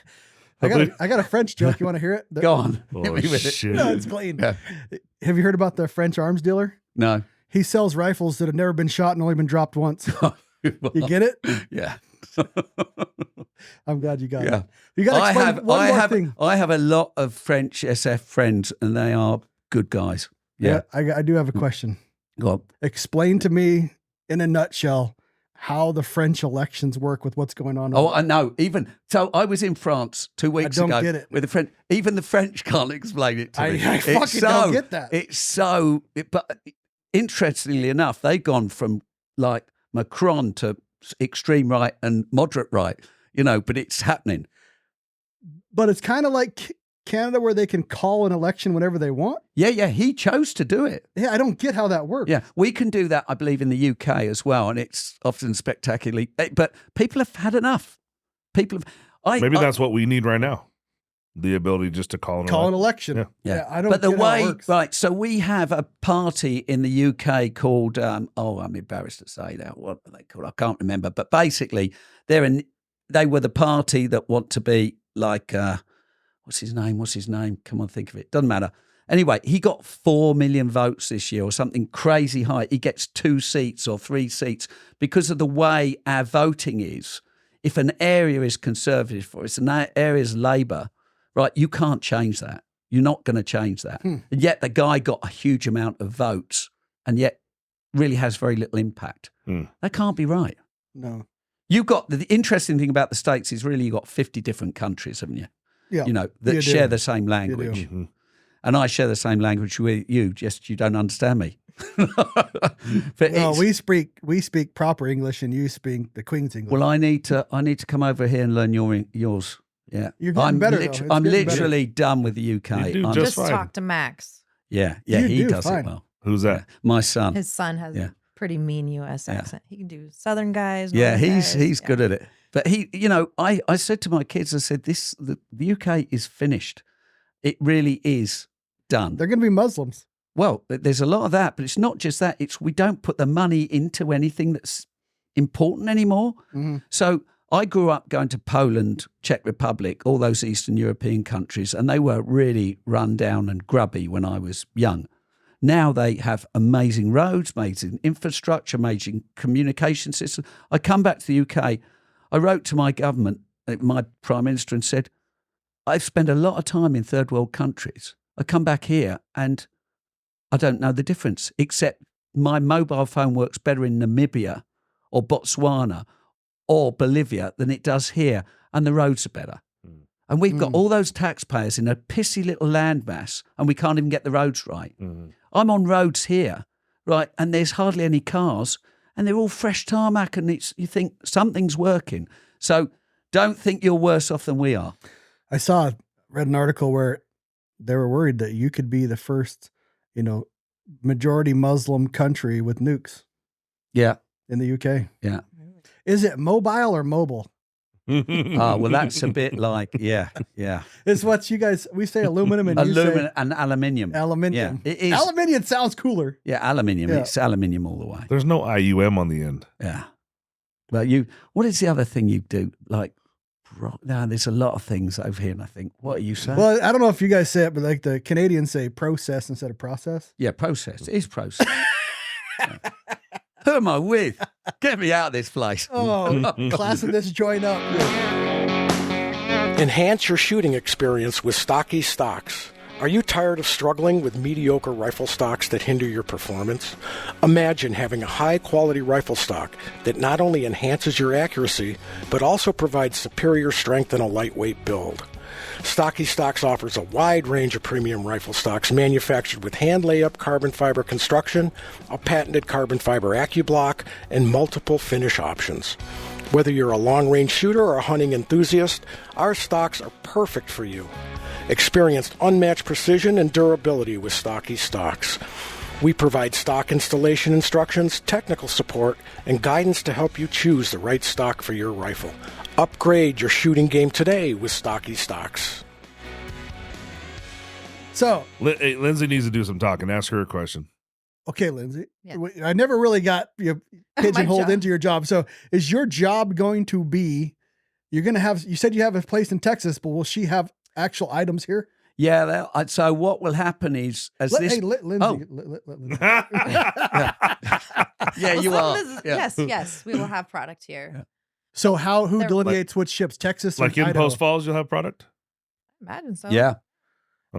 got a French joke. You want to hear it? Go on. Oh, Hit me with it. shit. No, it's clean. Yeah. Have you heard about the French arms dealer? No. He sells rifles that have never been shot and only been dropped once. You get it? Yeah. I'm glad you got Yeah. it. You got to explain one more thing. I have a lot of French SF friends, and they are good guys. Yeah. I do have a question. Go on. Explain to me in a nutshell how the French elections work with what's going on. Oh, I know. Even so, I was in France 2 weeks don't ago get it. with a friend. Even the French can't explain it to me. I It's fucking don't get that. It's so. But interestingly enough, they've gone from like Macron to extreme right and moderate right. But it's happening. But it's kind of like Canada where they can call an election whenever they want. Yeah. He chose to do it. Yeah, I don't get how that works. Yeah, we can do that, I believe, in the UK as well, and it's often spectacularly. But people have had enough. People have. Maybe that's what we need right now. The ability just to call Call an election. election. Yeah. Yeah, I don't But the get how it way, works. right? So we have a party in the UK called. I'm embarrassed to say now. What are they called? I can't remember. But basically, they were the party that want to be like. What's his name? Come on, think of it. Doesn't matter. Anyway, he got 4 million votes this year or something crazy high. He gets 2 seats or 3 seats because of the way our voting is. If an area is conservative or it's an area is Labour, right, you can't change that. You're not going to change that. And yet the guy got a huge amount of votes, and yet really has very little impact. That can't be right. No. You've got the interesting thing about the States is really you've got 50 different countries, haven't you? Yeah. That You share do. the same language. Mm-hmm. And I share the same language with you, just you don't understand me. But Well, we speak proper English, and you speak the Queen's English. well, I need to come over here and learn yours. Yeah, You're getting better, though. It's I'm getting better. literally done with the UK. You do I'm- just Just fine. talk to Max. yeah, You he do does fine. it well. Who's that? My son. His son has Yeah. a pretty mean U.S. Yeah. accent. He can do Southern guys. Yeah, Northern he's guys. good at it. But I said to my kids, I said, the UK is finished. It really is done. They're going to be Muslims. Well, there's a lot of that, but it's not just that. It's we don't put the money into anything that's important anymore. Mm-hmm. So I grew up going to Poland, Czech Republic, all those Eastern European countries, and they were really run down and grubby when I was young. Now they have amazing roads, amazing infrastructure, amazing communication systems. I come back to the UK. I wrote to my government, my Prime Minister, and said, I've spent a lot of time in third world countries. I come back here and I don't know the difference, except my mobile phone works better in Namibia or Botswana or Bolivia than it does here, and the roads are better. And we've got all those taxpayers in a pissy little landmass, and we can't even get the roads right. I'm on roads here, right, and there's hardly any cars, and they're all fresh tarmac, and you think something's working. So don't think you're worse off than we are. I read an article where they were worried that you could be the first, majority Muslim country with nukes Yeah, in the UK. yeah. Is it mobile or mobile? Well, that's a bit like, yeah. It's what you guys, we say aluminum and you Aluminum say and aluminium. aluminium. Yeah, it is. Aluminium sounds cooler. Yeah, aluminium. Yeah. It's aluminium all the way. There's no IUM on the end. Yeah. Well, what is the other thing you do? Like, no, there's a lot of things over here, and I think, what are you saying? Well, I don't know if you guys say it, but like the Canadians say process instead of process. Yeah, process. It is process. Yeah. Who am I with? Get me out of this place. Oh, class of this join up. Enhance your shooting experience with stocky stocks. Are you tired of struggling with mediocre rifle stocks that hinder your performance? Imagine having a high-quality rifle stock that not only enhances your accuracy, but also provides superior strength in a lightweight build. Stocky Stocks offers a wide range of premium rifle stocks manufactured with hand layup carbon fiber construction, a patented carbon fiber AccuBlock, and multiple finish options. Whether you're a long-range shooter or a hunting enthusiast, our stocks are perfect for you. Experience unmatched precision and durability with Stocky Stocks. We provide stock installation instructions, technical support, and guidance to help you choose the right stock for your rifle. Upgrade your shooting game today with Stocky Stocks. So, Hey, Lindsay needs to do some talking. Ask her a question. okay, Lindsay, Yeah. I never really got you pigeonholed job. into your job. So is your job going to be, you said you have a place in Texas, but will she have actual items here? Yeah. So what will happen is, Lindsay. Oh. Yeah, you Well, are. some of this- Yeah. Yes, we will have product here. So who They're- delineates which ships, Texas or Like in Idaho? Post Falls, you'll have product? Imagine so. Yeah.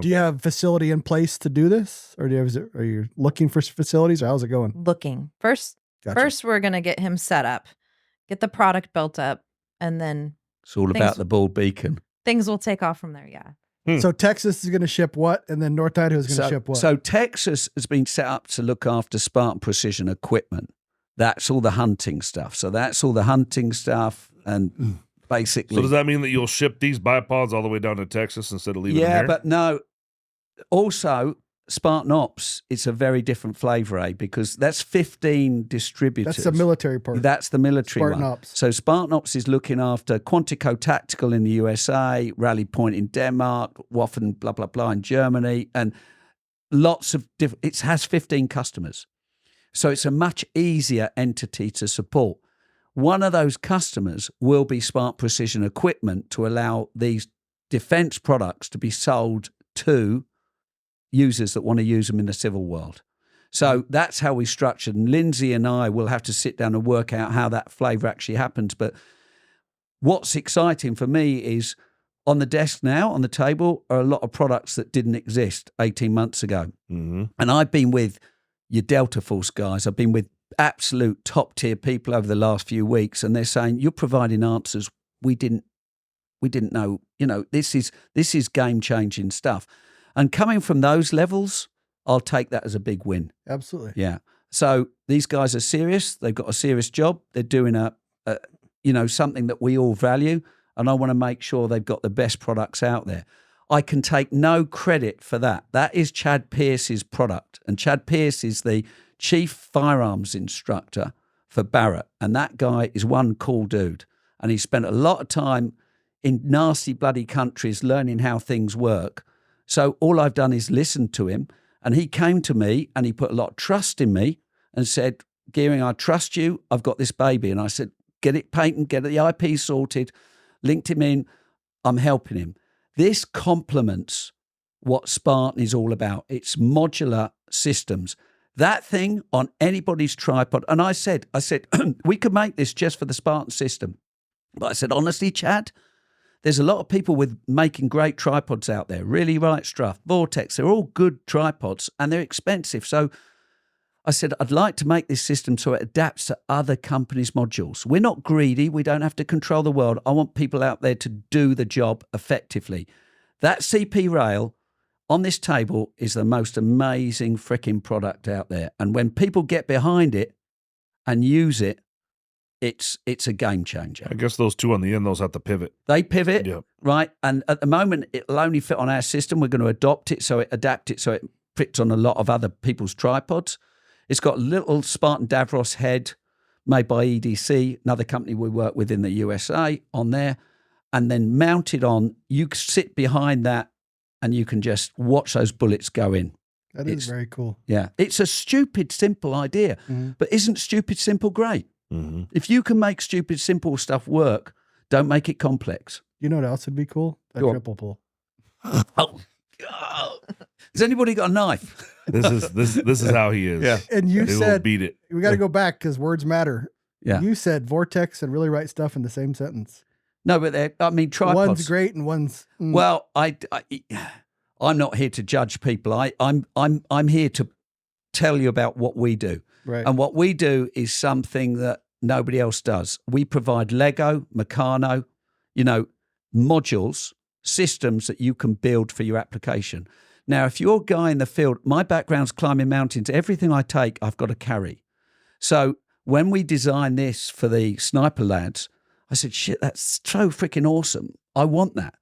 Do you have facility in place to do this, or are you looking for facilities, or how's it going? Looking first. Gotcha. First, we're gonna get him set up, get the product built up, and then It's all Things- about the bald beacon. things will take off from there. Yeah. So Texas is going to ship what, and then North Idaho is going to ship what? So Texas has been set up to look after Spartan Precision equipment. That's all the hunting stuff. So that's all the hunting stuff, and basically, So does that mean that you'll ship these bipods all the way down to Texas instead of leaving them yeah, here? but no. Also, Spartan Ops, it's a very different flavor, because that's 15 distributors. That's the military part. That's the military Spartan one. Ops. So Spartan Ops is looking after Quantico Tactical in the USA, Rally Point in Denmark, Waffen blah blah blah in Germany, and lots of different. It has 15 customers, so it's a much easier entity to support. One of those customers will be Spartan Precision Equipment to allow these defense products to be sold to users that want to use them in the civil world. So that's how we structured. And Lindsay and I will have to sit down and work out how that flavor actually happens. But what's exciting for me is on the desk now, on the table, are a lot of products that didn't exist 18 months ago. Mm-hmm. And I've been with your Delta Force guys. I've been with absolute top tier people over the last few weeks, and they're saying you're providing answers we didn't know. This is game changing stuff. And coming from those levels, I'll take that as a big win. Absolutely. Yeah. So these guys are serious. They've got a serious job. They're doing something that we all value, and I want to make sure they've got the best products out there. I can take no credit for that. That is Chad Pierce's product, and Chad Pierce is the chief firearms instructor for Barrett, and that guy is one cool dude, and he spent a lot of time in nasty bloody countries learning how things work. So all I've done is listen to him, and he came to me and he put a lot of trust in me and said, Gearing, I trust you. I've got this baby. And I said, get it patented, get the IP sorted, linked him in. I'm helping him. This complements what Spartan is all about. It's modular systems. That thing on anybody's tripod. And I said, we could make this just for the Spartan system. But I said, honestly, Chad, there's a lot of people with making great tripods out there. Really Right Stuff, Vortex, they're all good tripods and they're expensive. So I said, I'd like to make this system so it adapts to other companies' modules. We're not greedy. We don't have to control the world. I want people out there to do the job effectively. That CP rail on this table is the most amazing freaking product out there. And when people get behind it and use it, it's a game changer. I guess those two on the end, those have to pivot. They pivot, Yep. right? And at the moment, it'll only fit on our system. We're going to adapt it so it fits on a lot of other people's tripods. It's got a little Spartan Davros head made by EDC, another company we work with in the USA, on there. And then mounted on, you sit behind that and you can just watch those bullets go in. That is very cool. Yeah. It's a stupid, simple idea. Mm-hmm. But isn't stupid, simple great? Mm-hmm. If you can make stupid, simple stuff work, don't make it complex. You know what else would be cool? A Go on. triple pull. Oh, has anybody got a knife? This is how he is. Yeah. And you He will said, beat it. we got to go back because words matter. Yeah. You said Vortex and Really Right Stuff in the same sentence. No, but tripods. One's great and one's Well, I'm not here to judge people. I'm here to tell you about what we do. right. And what we do is something that nobody else does. We provide Lego, Meccano, modules, systems that you can build for your application. Now, if you're a guy in the field, my background's climbing mountains. Everything I take, I've got to carry. So when we designed this for the sniper lads, I said, shit, that's so freaking awesome. I want that.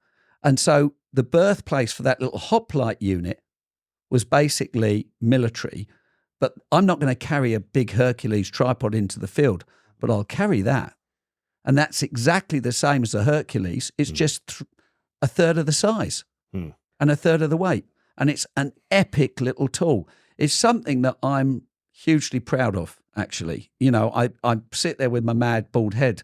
And so the birthplace for that little hoplite unit was basically military. But I'm not going to carry a big Hercules tripod into the field, but I'll carry that. And that's exactly the same as a Hercules. It's just a third of the size and a third of the weight. And it's an epic little tool. It's something that I'm hugely proud of, actually. I sit there with my mad bald head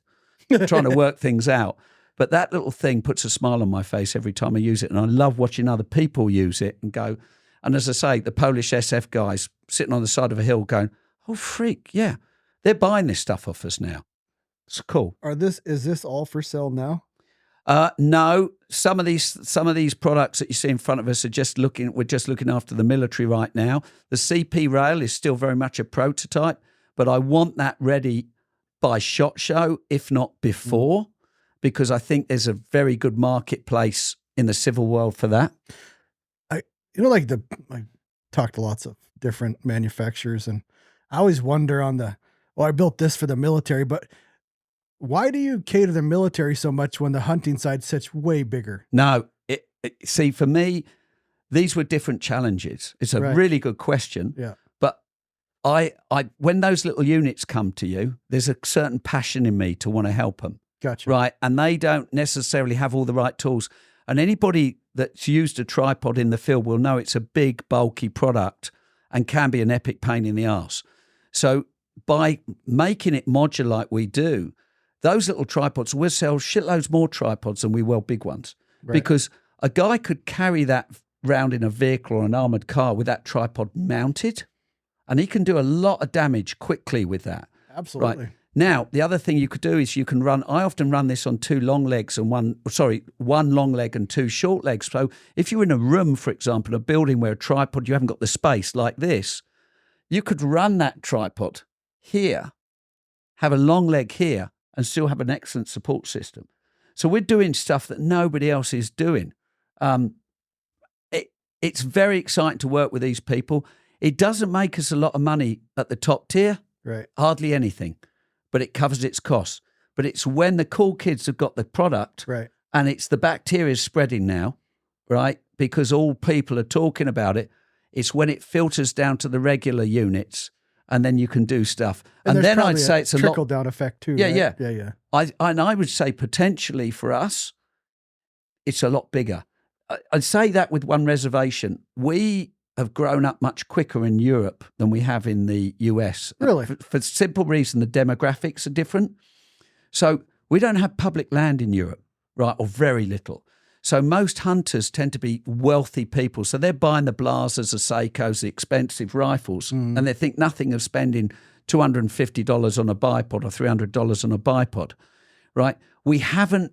trying to work things out. But that little thing puts a smile on my face every time I use it. And I love watching other people use it and go. And as I say, the Polish SF guys sitting on the side of a hill going, oh, freak, yeah. They're buying this stuff off us now. It's cool. Is this all for sale now? No, some of these products that you see in front of us we're just looking after the military right now. The CP rail is still very much a prototype, but I want that ready by SHOT Show, if not before, because I think there's a very good marketplace in the civil world for that. I talked to lots of different manufacturers, and I always wonder I built this for the military, but why do you cater to the military so much when the hunting side's such way bigger? No, see, for me, these were different challenges. It's a really good question. Yeah. But I when those little units come to you, there's a certain passion in me to want to help them. Gotcha. Right. And they don't necessarily have all the right tools. And anybody that's used a tripod in the field will know it's a big, bulky product and can be an epic pain in the arse. So by making it modular like we do, those little tripods, we'll sell shitloads more tripods than we will big ones. Right. Because a guy could carry that round in a vehicle or an armoured car with that tripod mounted, and he can do a lot of damage quickly with that. Absolutely. Right. Now, the other thing you could do is I often run this on two long legs and one long leg and two short legs. So if you're in a room, for example, a building where a tripod, you haven't got the space like this, you could run that tripod here, have a long leg here, and still have an excellent support system. So we're doing stuff that nobody else is doing. It's very exciting to work with these people. It doesn't make us a lot of money at the top tier, Right. hardly anything, but it covers its costs. But it's when the cool kids have got the product, Right. and it's the bacteria spreading now, right? Because all people are talking about it. It's when it filters down to the regular units, and then you can do stuff. And there's then I'd probably say it's a lot. trickle down effect too. Yeah, right? yeah. Yeah. I would say potentially for us, it's a lot bigger. I'd say that with one reservation. We have grown up much quicker in Europe than we have in the US. Really? For simple reason, the demographics are different. So we don't have public land in Europe, right, or very little. So most hunters tend to be wealthy people. So they're buying the Blazers, the Seikos, the expensive rifles, and they think nothing of spending $250 on a bipod or $300 on a bipod, right? We haven't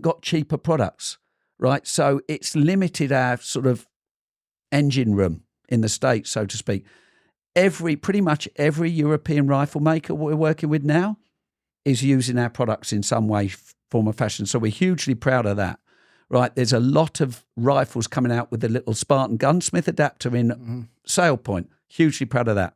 got cheaper products, right? So it's limited our sort of engine room in the States, so to speak. Pretty much every European rifle maker we're working with now is using our products in some way, form or fashion. So we're hugely proud of that, right? There's a lot of rifles coming out with the little Spartan gunsmith adapter in sale point. Hugely proud of that.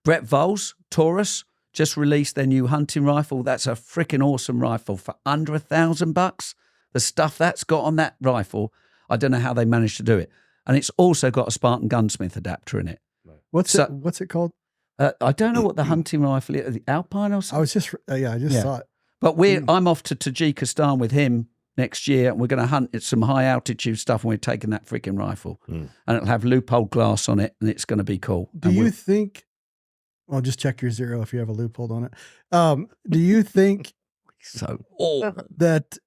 Brett Voles, Taurus, just released their new hunting rifle. That's a freaking awesome rifle for under $1,000. The stuff that's got on that rifle, I don't know how they managed to do it. And it's also got a Spartan gunsmith adapter in it. What's it called? I don't know what the hunting rifle is, the Alpine or something. I was just I just saw it. But I'm off to Tajikistan with him next year, and we're going to hunt at some high altitude stuff, and we're taking that freaking rifle, and it'll have loophole glass on it, and it's going to be cool. Do you think? Well, just check your zero if you have a loophole on it. Do you think that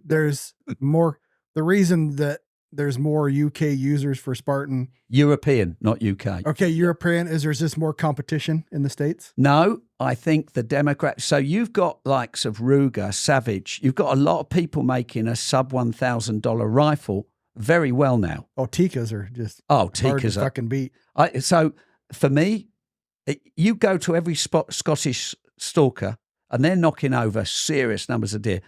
there's more? The reason that there's more UK users for Spartan, European, not UK. Okay, European, is there's just more competition in the States? No, I think the Democrats. So you've got likes of Ruger, Savage. You've got a lot of people making a sub $1,000 rifle very well now. Oh, Tikas are just Tikkas hard to are fucking beat. So for me, you go to every Scottish stalker, and they're knocking over serious numbers of deer.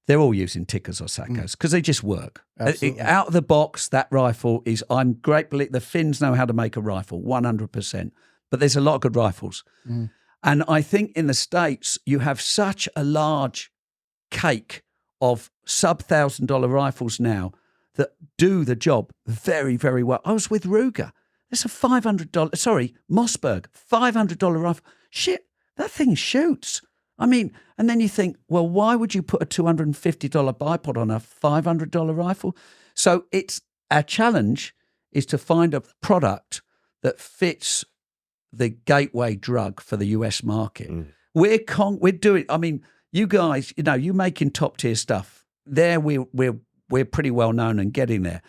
They're all using Tickers or Sackos because they just work. Absolutely. Out of the box, that rifle is, I'm great. The Finns know how to make a rifle, 100%. But there's a lot of good rifles. And I think in the States, you have such a large cake of sub $1,000 rifles now that do the job very, very well. I was with Ruger. It's a Mossberg, $500 rifle. Shit, that thing shoots. I mean, and then you think, well, why would you put a $250 bipod on a $500 rifle? So our challenge is to find a product that fits the gateway drug for the US market. We're doing. I mean, you guys, you making top tier stuff. There, we're pretty well known and getting there.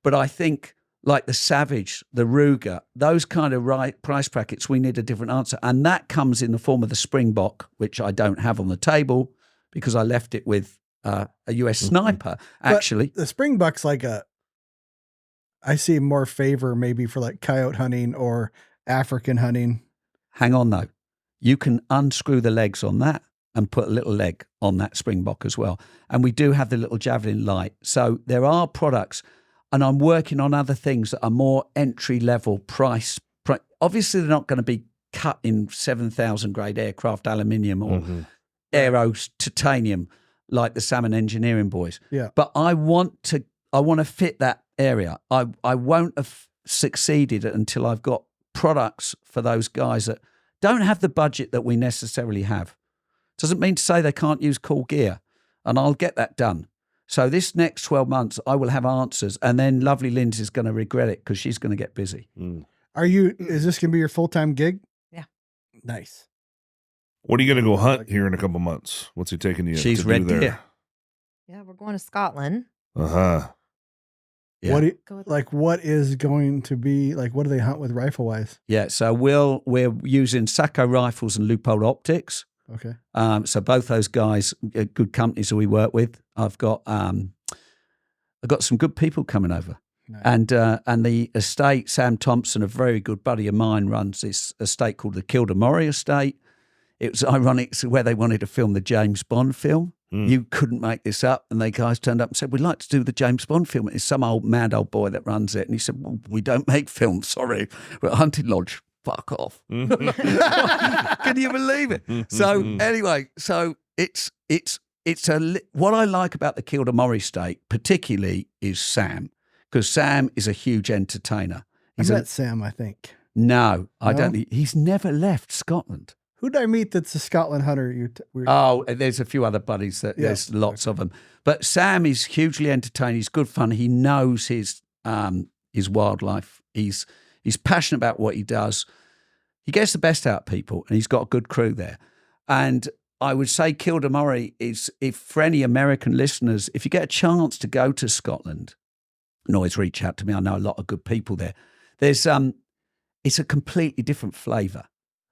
But I think, like the Savage, the Ruger, those kind of price brackets, we need a different answer. And that comes in the form of the Springbok, which I don't have on the table because I left it with a US sniper, actually. But the Springbok's I see more favor maybe for like coyote hunting or African hunting. Hang on, though. You can unscrew the legs on that and put a little leg on that Springbok as well. And we do have the little Javelin light. So there are products. And I'm working on other things that are more entry-level price. Obviously, they're not going to be cut in 7,000 grade aircraft aluminium or aero titanium like the Salmon Engineering boys. Yeah. But I want to fit that area. I won't have succeeded until I've got products for those guys that don't have the budget that we necessarily have. Doesn't mean to say they can't use cool gear, and I'll get that done. So this next 12 months, I will have answers, and then Lovely Lindsey's going to regret it because she's going to get busy. Is this going to be your full-time gig? Yeah. Nice. What are you going to go hunt here in a couple months? What's he taking you She's to red do there? deer. Yeah, we're going to Scotland. Uh-huh. Yeah. What is going to be, what do they hunt with rifle-wise? Yeah, so we're using Sacco rifles and loophole optics. Okay. So both those guys are good companies that we work with. I've got some good people coming over. Nice. And the estate, Sam Thompson, a very good buddy of mine, runs this estate called the Kildamorrie Estate. It was ironic, it's where they wanted to film the James Bond film. You couldn't make this up. And they guys turned up and said, we'd like to do the James Bond film. It's some mad old boy that runs it. And he said, well, we don't make films, sorry. We're a hunting lodge. Fuck off. Can you believe it? So anyway, so what I like about the Kildamorrie estate particularly is Sam, because Sam is a huge entertainer. I met Sam, I think. No, I No? don't think he's never left Scotland. Who did I meet that's a Scotland hunter? Oh, there's a few other buddies that there's lots of them. But Sam is hugely entertaining. He's good fun. He knows his wildlife. He's passionate about what he does. He gets the best out of people, and he's got a good crew there. And I would say Kildamorrie is, if for any American listeners, if you get a chance to go to Scotland, and always reach out to me. I know a lot of good people there. There's it's a completely different flavour.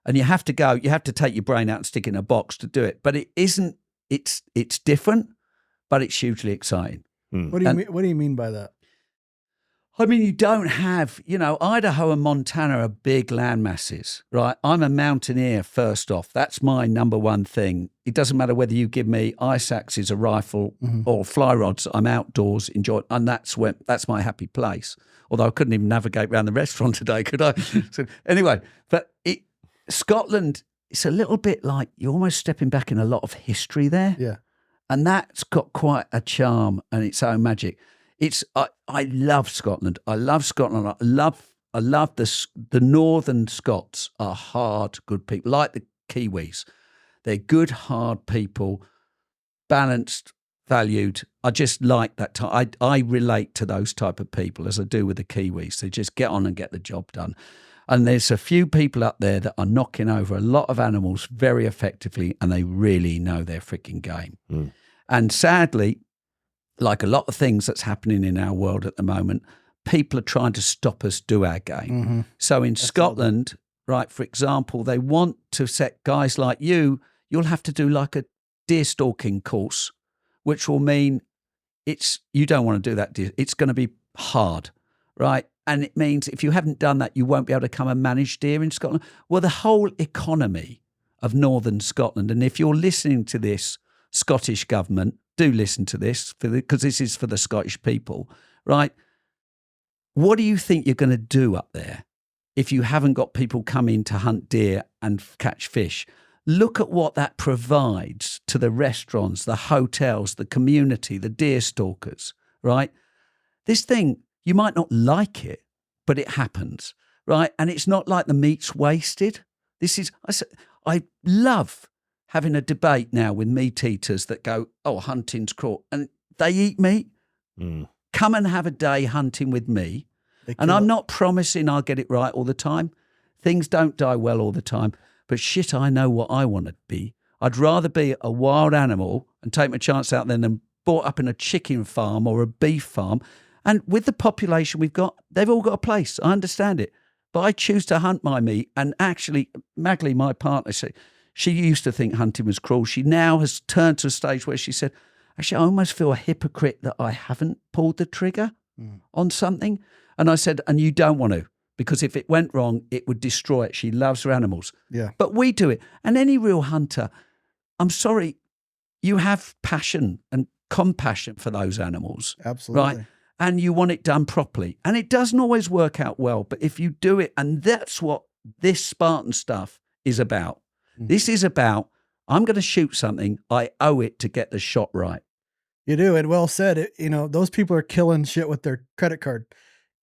And you have to take your brain out and stick it in a box to do it. But it isn't, it's different, but it's hugely exciting. What do you mean by that? I mean, you don't have, Idaho and Montana are big land masses, right? I'm a mountaineer, first off. That's my number one thing. It doesn't matter whether you give me ice axes, a rifle, or fly rods. I'm outdoors, enjoying, and that's my happy place. Although I couldn't even navigate around the restaurant today, could I? So anyway, but Scotland, it's a little bit like you're almost stepping back in a lot of history there. Yeah. And that's got quite a charm and its own magic. I love Scotland. I love Scotland. I love the Northern Scots are hard, good people, like the Kiwis. They're good, hard people, balanced, valued. I just like that. I relate to those type of people as I do with the Kiwis. They just get on and get the job done. And there's a few people up there that are knocking over a lot of animals very effectively, and they really know their freaking game. And sadly, like a lot of things that's happening in our world at the moment, people are trying to stop us do our game. So in Scotland, right, for example, they want to set guys like you'll have to do like a deer stalking course, which will mean you don't want to do that deer. It's going to be hard, right? And it means if you haven't done that, you won't be able to come and manage deer in Scotland. Well, the whole economy of northern Scotland, and if you're listening to this, Scottish government, do listen to this because this is for the Scottish people, right? What do you think you're going to do up there if you haven't got people coming to hunt deer and catch fish? Look at what that provides to the restaurants, the hotels, the community, the deer stalkers, right? This thing, you might not like it, but it happens, right? And it's not like the meat's wasted. I love having a debate now with meat eaters that go, oh, hunting's cruel. And they eat meat. Come and have a day hunting with me. And I'm not promising I'll get it right all the time. Things don't die well all the time. But shit, I know what I want to be. I'd rather be a wild animal and take my chance out there than brought up in a chicken farm or a beef farm. And with the population we've got, they've all got a place. I understand it. But I choose to hunt my meat. And actually, Magley, my partner, she used to think hunting was cruel. She now has turned to a stage where she said, actually, I almost feel a hypocrite that I haven't pulled the trigger on something. And I said, and you don't want to, because if it went wrong, it would destroy it. She loves her animals. Yeah. But we do it. And any real hunter, I'm sorry, you have passion and compassion for those animals. Absolutely. Right? And you want it done properly. And it doesn't always work out well. But if you do it, and that's what this Spartan stuff is about. This is about, I'm going to shoot something. I owe it to get the shot right. You do. And well said. Those people are killing shit with their credit card.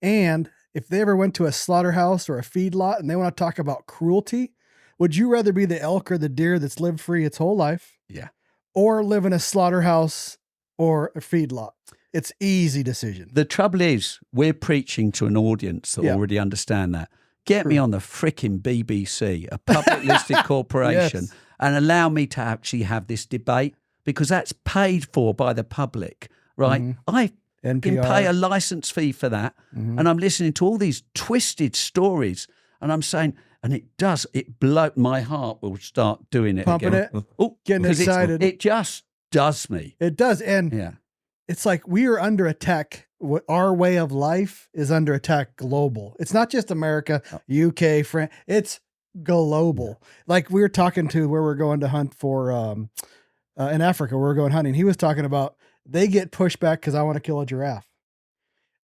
And if they ever went to a slaughterhouse or a feedlot and they want to talk about cruelty, would you rather be the elk or the deer that's lived free its whole life? Yeah. Or live in a slaughterhouse or a feedlot? It's easy decision. The trouble is, we're preaching to an audience that already understand that. Get me on the frickin' BBC, a public listed corporation, and allow me to actually have this debate, because that's paid for by the public, right? I can pay a license fee for that, and I'm listening to all these twisted stories, and I'm saying, and it blow my heart will start doing it Pumping again. it, getting excited. It just does me. It does, and it's like we are under attack. Our way of life is under attack global. It's not just America, UK, France. It's global. Like we were talking to where we're going to hunt for in Africa, where we're going hunting. He was talking about they get pushed back because I want to kill a giraffe.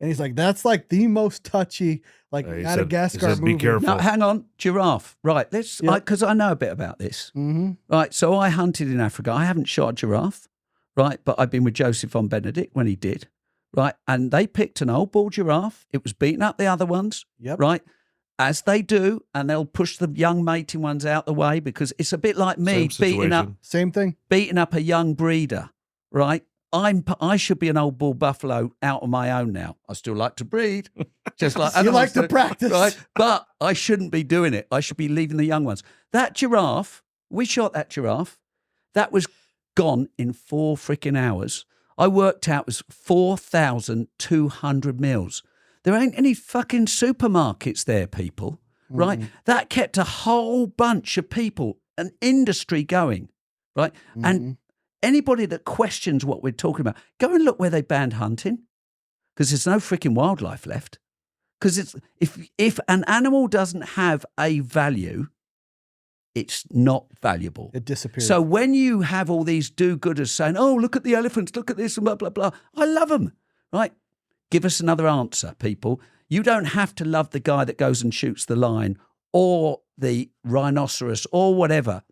And he's like, that's like the most touchy, like Madagascar movie. Be careful. Now, hang on, giraffe. Right, let's, because I know a bit about this. Mm-hmm. Right, so I hunted in Africa. I haven't shot a giraffe, right? But I've been with Joseph von Benedict when he did, right? And they picked an old bull giraffe. It was beating up the other ones, right? As they do, and they'll push the young mating ones out the way because it's a bit like me beating up a young breeder, right? I should be an old bull buffalo out on my own now. I still like to breed, just like you like to practice, right? But I shouldn't be doing it. I should be leaving the young ones. That giraffe, we shot that giraffe. That was gone in 4 freaking hours. I worked out it was 4,200 meals. There ain't any fucking supermarkets there, people, right? That kept a whole bunch of people, an industry going, right? And anybody that questions what we're talking about, go and look where they banned hunting, because there's no freaking wildlife left. Because it's if an animal doesn't have a value, it's not valuable. It disappears. So when you have all these do-gooders saying, "Oh, look at the elephants, look at this," and blah blah blah, I love them, right? Give us another answer, people. You don't have to love the guy that goes and shoots the lion or the rhinoceros or whatever.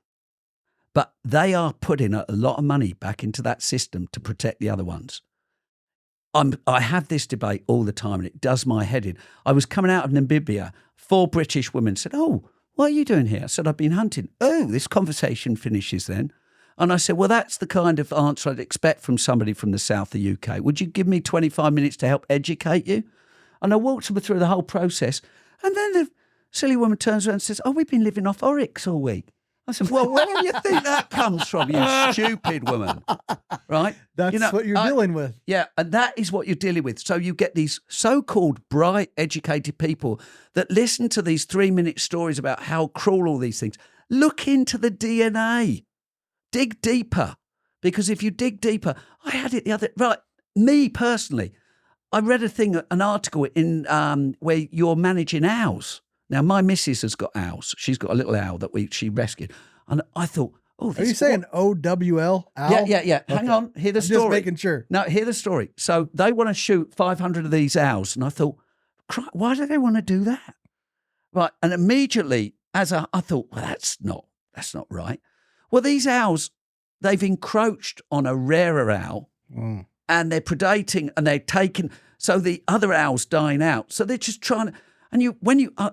But they are putting a lot of money back into that system to protect the other ones. I have this debate all the time and it does my head in. I was coming out of Namibia. 4 British women said, "Oh, what are you doing here?" I said, "I've been hunting." "Oh, this conversation finishes then." And I said, "Well, that's the kind of answer I'd expect from somebody from the south of the UK. Would you give me 25 minutes to help educate you?" And I walked them through the whole process. And then the silly woman turns around and says, "Oh, we've been living off oryx all week." I said, "Well, where do you think that comes from, you stupid woman?" Right? That's what you're dealing with. Yeah, and that is what you're dealing with. So you get these so-called bright, educated people that listen to these 3-minute stories about how cruel all these things. Look into the DNA. Dig deeper. Because if you dig deeper, I had it the other... Right, me personally, I read an article in where you're managing owls. Now, my missus has got owls. She's got a little owl that she rescued. And I thought, oh, this are you saying OWL? Owl? Yeah. Okay. Hang on. Hear the story. Just making sure. No, hear the story. So they want to shoot 500 of these owls. And I thought, why do they want to do that? Right. And immediately, I thought, well, that's not right. Well, these owls, they've encroached on a rarer owl and they're predating and they're taking, so the other owl's dying out. So they're just trying to, and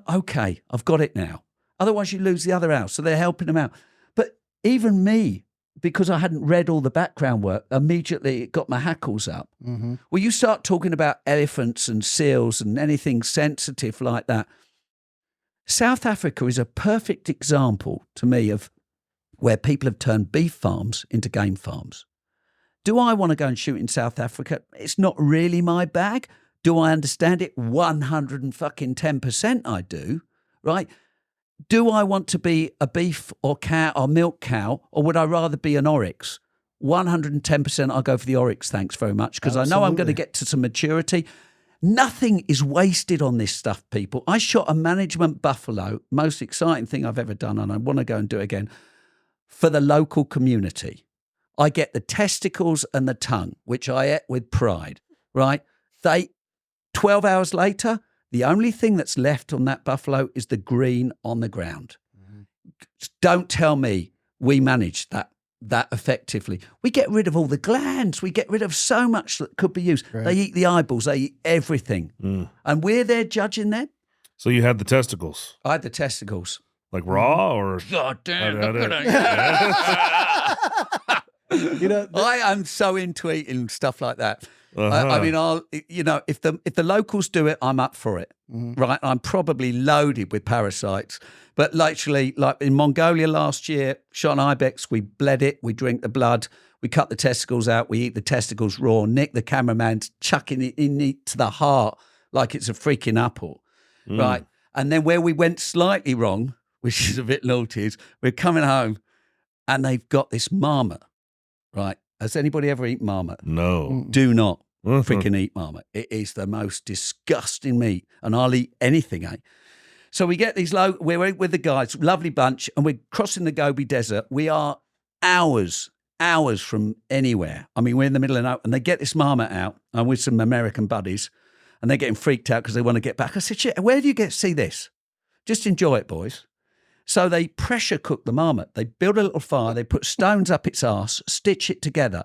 okay, I've got it now. Otherwise you lose the other owl. So they're helping them out. But even me, because I hadn't read all the background work, immediately it got my hackles up. Mm-hmm. Well, you start talking about elephants and seals and anything sensitive like that. South Africa is a perfect example to me of where people have turned beef farms into game farms. Do I want to go and shoot in South Africa? It's not really my bag. Do I understand it? 110% I do, right? Do I want to be a beef or cow or milk cow, or would I rather be an oryx? 110% I'll go for the oryx, thanks very much, because I know I'm going to get to some maturity. Nothing is wasted on this stuff, people. I shot a management buffalo, most exciting thing I've ever done, and I want to go and do it again, for the local community. I get the testicles and the tongue, which I ate with pride, right? 12 hours later, the only thing that's left on that buffalo is the green on the ground. Mm-hmm. Don't tell me we manage that effectively. We get rid of all the glands. We get rid of so much that could be used. Right. They eat the eyeballs. They eat everything. Mm. And we're there judging them. So you had the testicles. I had the testicles. Like raw or? God damn. I am so into eating stuff like that. Uh-huh. I mean, if the locals do it, I'm up for it, right? I'm probably loaded with parasites, but literally, like in Mongolia last year, shot an ibex, we bled it, we drink the blood, we cut the testicles out, we eat the testicles raw. Nick, the cameraman's chucking it into the heart like it's a freaking apple, right? And then where we went slightly wrong, which is a bit naughty, is we're coming home and they've got this marmot, right? Has anybody ever eaten marmot? No. Do not Mhm. freaking eat marmot. It is the most disgusting meat, and I'll eat anything, eh? So we get these we're with the guys, lovely bunch, and we're crossing the Gobi Desert. We are hours from anywhere. I mean, we're in the middle of nowhere, and they get this marmot out. I'm with some American buddies, and they're getting freaked out because they want to get back. I said, shit, where do you get to see this? Just enjoy it, boys. So they pressure cook the marmot. They build a little fire. They put stones up its arse, stitch it together,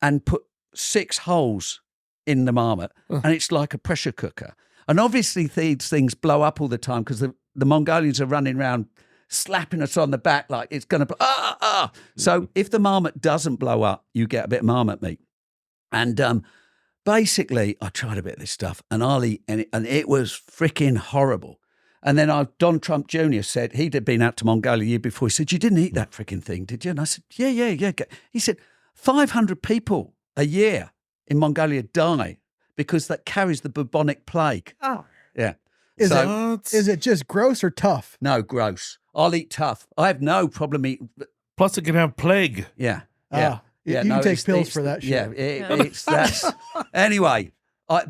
and put 6 holes in the marmot. And it's like a pressure cooker. And obviously these things blow up all the time because the Mongolians are running around slapping us on the back like it's going to, So if the marmot doesn't blow up, you get a bit of marmot meat. And basically, I tried a bit of this stuff and I'll eat, and it was freaking horrible. And then Don Trump Jr. said, he'd been out to Mongolia the year before. He said, you didn't eat that freaking thing, did you? And I said, yeah. He said, 500 people a year in Mongolia die because that carries the bubonic plague. Oh. Yeah. Is it just gross or tough? No, gross. I'll eat tough. I have no problem eating. Plus, it can have plague. Yeah. You can take pills for that shit. Yeah, it's that's anyway. I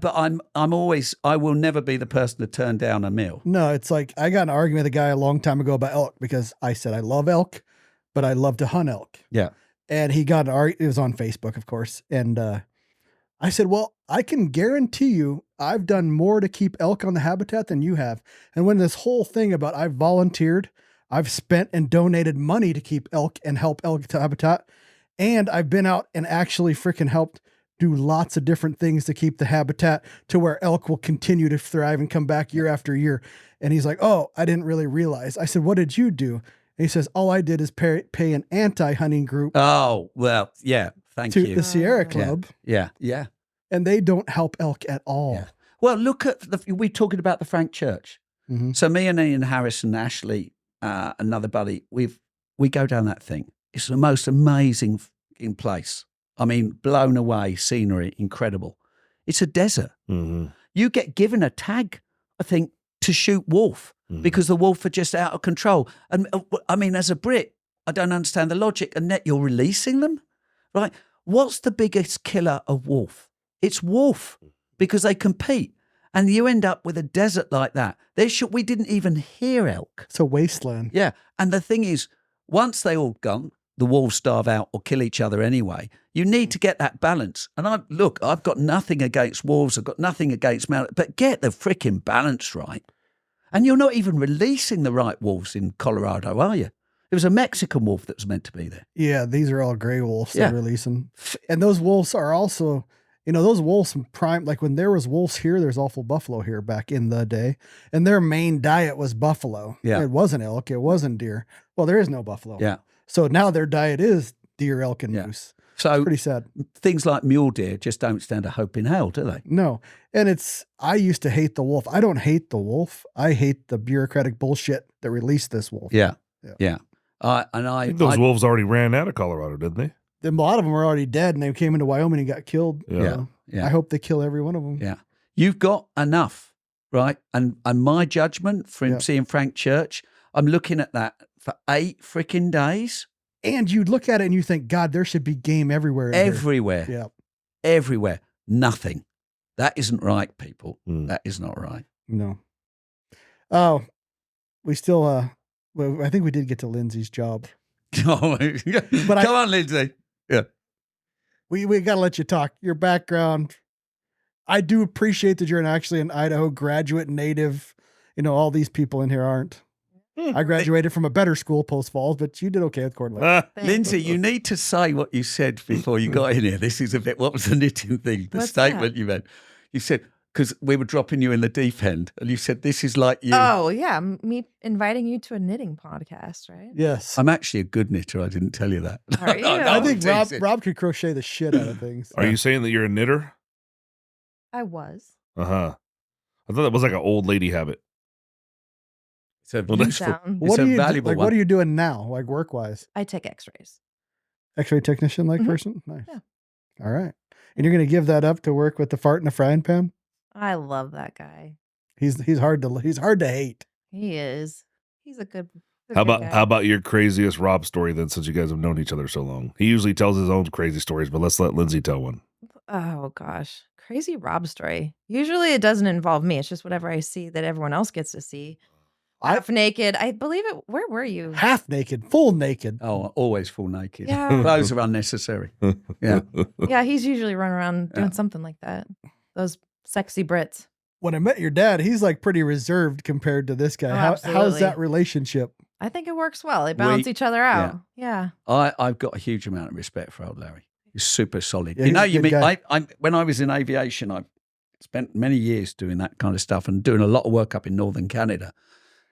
will never be the person to turn down a meal. No, it's like I got an argument with a guy a long time ago about elk because I said I love elk, but I love to hunt elk. Yeah. And he got an argument. It was on Facebook, of course. And I said, well, I can guarantee you I've done more to keep elk on the habitat than you have. And when this whole thing about I've volunteered, I've spent and donated money to keep elk and help elk to habitat. And I've been out and actually freaking helped do lots of different things to keep the habitat to where elk will continue to thrive and come back year after year. And he's like, oh, I didn't really realize. I said, what did you do? And he says, all I did is pay an anti-hunting group. Oh, well, yeah. Thank you. To the Sierra Club. Yeah. And they don't help elk at all. Yeah. Well, look at we're talking about the Frank Church. Mm-hmm. So me and Ian Harris and Ashley, another buddy, we go down that thing. It's the most amazing place. I mean, blown away, scenery, incredible. It's a desert. Mm-hmm. You get given a tag, I think, to shoot wolf because the wolf are just out of control. And I mean, as a Brit, I don't understand the logic. And yet you're releasing them, right? What's the biggest killer of wolf? It's wolf because they compete. And you end up with a desert like that. We didn't even hear elk. It's a wasteland. Yeah. And the thing is, once they all gone, the wolves starve out or kill each other anyway. You need to get that balance. And I've got nothing against wolves. I've got nothing against mountains, but get the freaking balance right. And you're not even releasing the right wolves in Colorado, are you? It was a Mexican wolf that was meant to be there. Yeah, these are all gray wolves Yeah. they're releasing. And those wolves are also, those wolves prime, like when there was wolves here, there's awful buffalo here back in the day. And their main diet was buffalo. Yeah. It wasn't elk. It wasn't deer. Well, there is no buffalo. Yeah. So now their diet is deer, elk, and Yeah. moose. So Pretty sad. things like mule deer just don't stand a hope in hell, do they? No. And I used to hate the wolf. I don't hate the wolf. I hate the bureaucratic bullshit that released this wolf. Yeah. I think those wolves already ran out of Colorado, didn't they? A lot of them were already dead and they came into Wyoming and got killed. Yeah. Yeah. I hope they kill every one of them. Yeah. You've got enough, right? And my judgment from seeing Frank Church, I'm looking at that for 8 freaking days. And you look at it and you think, God, there should be game everywhere. in here. Everywhere. Yeah. Everywhere. Nothing. That isn't right, people. Mm. That is not right. No. Oh, we still, well, I think we did get to Lindsay's job. But come on, Lindsay. Yeah. We got to let you talk. Your background. I do appreciate that you're actually an Idaho graduate native. All these people in here aren't. I graduated from a better school, Post Falls, but you did okay with Coeur d'Alene. Lindsay, you need to say what you said before you got in here. This is what was the knitting thing? The What's statement that? you made. You said, because we were dropping you in the deep end, and you said, this is like you. Oh, yeah. Me inviting you to a knitting podcast, right? Yes. I'm actually a good knitter. I didn't tell you that. Are you? I think I'm teasing. Rob could crochet the shit out of things. Are you saying that you're a knitter? I was. Uh-huh. I thought that was like an old lady habit. It's a Well, that's useful, Sound. it's a valuable one. What are you doing now, like work-wise? I take x-rays. X-ray technician like Mhm. person? Nice. Yeah. All right. And you're going to give that up to work with the fart in the frying pan? I love that guy. He's hard to hate. He is. He's a good He's a How good about guy. how about your craziest Rob story then? Since you guys have known each other so long, he usually tells his own crazy stories, but let's let Lindsay tell one. Oh gosh, crazy Rob story. Usually it doesn't involve me. It's just whatever I see that everyone else gets to see. Half naked. I believe it. Where were you? Half naked, full naked. Oh, always full naked. Yeah. Clothes are unnecessary. Yeah. Yeah, he's usually running around doing something like that. Those sexy Brits. When I met your dad, he's like pretty reserved compared to this guy. Oh, How's absolutely. that relationship? I think it works well. They balance each other out. Yeah. I've got a huge amount of respect for old Larry. He's super solid. Yeah, you know, he's a you good mean guy. when I was in aviation, I spent many years doing that kind of stuff and doing a lot of work up in northern Canada.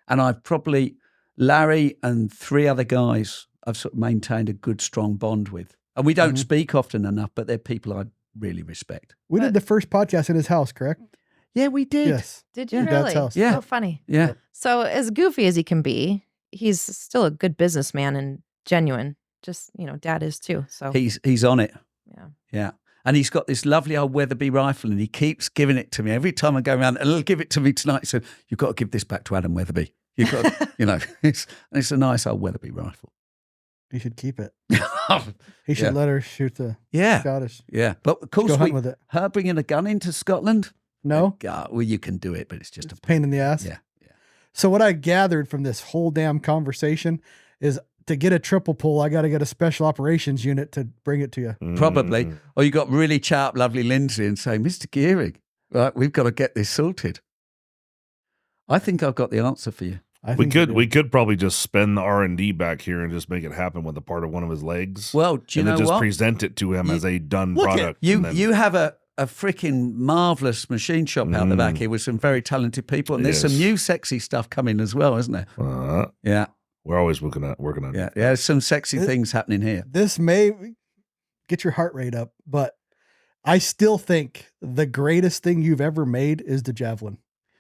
And I've probably Larry and 3 other guys I've sort of maintained a good, strong bond with. And we don't speak often enough, but they're people I really respect. We did the first podcast in his house, correct? Yeah, we did. Yes. Did you Your dad's really? house. Yeah. So funny. Yeah. So as goofy as he can be, he's still a good businessman and genuine. Just, dad is too. So He's on it. yeah. Yeah. And he's got this lovely old Weatherby rifle and he keeps giving it to me. Every time I go around, and he'll give it to me tonight. So you've got to give this back to Adam Weatherby. You've got, it's a nice old Weatherby rifle. He should keep it. He should Yeah. let her shoot the Yeah. Scottish. Yeah. But of course, Go hunt with it. her bringing a gun into Scotland. No? Well, you can do it, but it's just It's a pain in the ass. Yeah. So what I gathered from this whole damn conversation is to get a triple pull, I got to get a special operations unit to bring it to you. Probably. Mm. Or you got really chat up Lovely Lindsey and say, Mr. Gearing, right, we've got to get this sorted. I think I've got the answer for you. I We think you do. we could probably just spend the R&D back here and just make it happen with a part of one of his legs. Well, do you and know then just what? present it to him as a done Look product. you and then- you have a freaking marvelous machine shop out the back here with some very talented people, and there's some Yes. new sexy stuff coming as well, isn't there? Yeah, we're always working on yeah. There's some sexy things happening here. This may get your heart rate up, but I still think the greatest thing you've ever made is the javelin.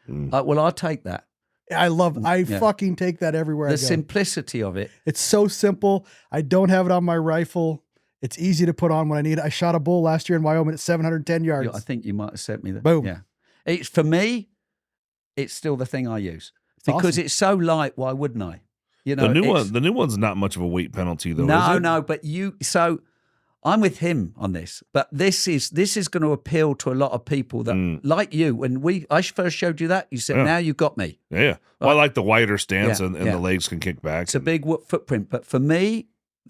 Well, I'll take that. I Yeah. fucking take that everywhere I The go. simplicity of it. It's so simple. I don't have it on my rifle. It's easy to put on when I need it. I shot a bull last year in Wyoming at 710 yards. I think you might have sent me that. Boom. Yeah. It's for me. It's still the thing I use because awesome. it's so light. Why wouldn't I? You know, The new one's not much of a weight penalty though. No, is it? no. But so I'm with him on this. But this is going to appeal to a lot of people that like you. When I first showed you that, you said, Yeah. "Now you got me." Yeah. Well, I like the wider stance Yeah, and yeah. the legs can kick back. It's a big footprint, but for me,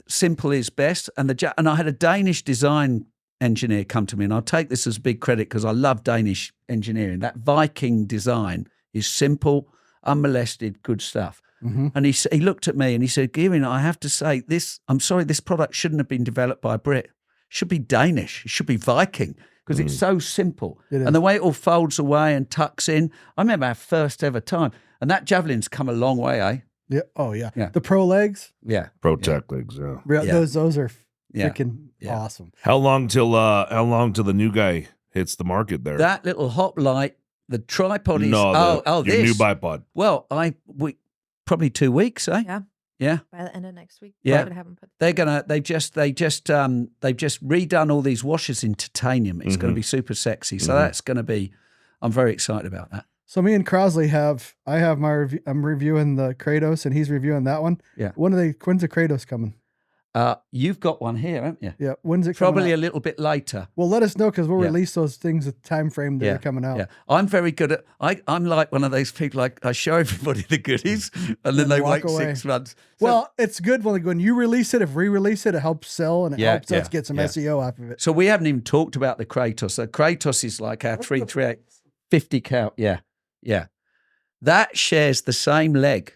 simple is best. And and I had a Danish design engineer come to me, and I'll take this as big credit because I love Danish engineering. That Viking design is simple, unmolested, good stuff. Mm-hmm. And he looked at me and he said, "Gearing, I have to say this. I'm sorry, this product shouldn't have been developed by a Brit. It should be Danish. It should be Viking because it's so simple. It is. And the way it all folds away and tucks in. I remember our first ever time, and that javelin's come a long way, eh? Yeah. Oh yeah. Yeah. The pro legs. Yeah. Protect legs, yeah. Yeah. Those are Yeah. freaking Yeah. awesome. How long till the new guy hits the market there? That little hop light, the tripod is your this new bipod. Well, we probably 2 weeks, eh? Yeah. Yeah. By the end of next week. Yeah. Should have him put They've just redone all these washers in titanium. It's going to be super sexy. So that's going to be. I'm very excited about that. So me and Crosley I have my review. I'm reviewing the Kratos and he's reviewing that one. Yeah. When's the Kratos coming? You've got one here, haven't you? Yeah. When's it coming Probably out? a little bit later. Well, let us know because we'll Yeah. release those things with time frame that are coming out. Yeah, I'm very good at. I'm like one of those people. I show everybody the goodies, and then they walk wait away. 6 months. So- Well, it's good when you release it. If re-release it, it helps sell and it Yeah, helps us yeah, get some yeah. SEO off of it. So we haven't even talked about the Kratos. The Kratos is like our 338 50 cal. Yeah, yeah. That shares the same leg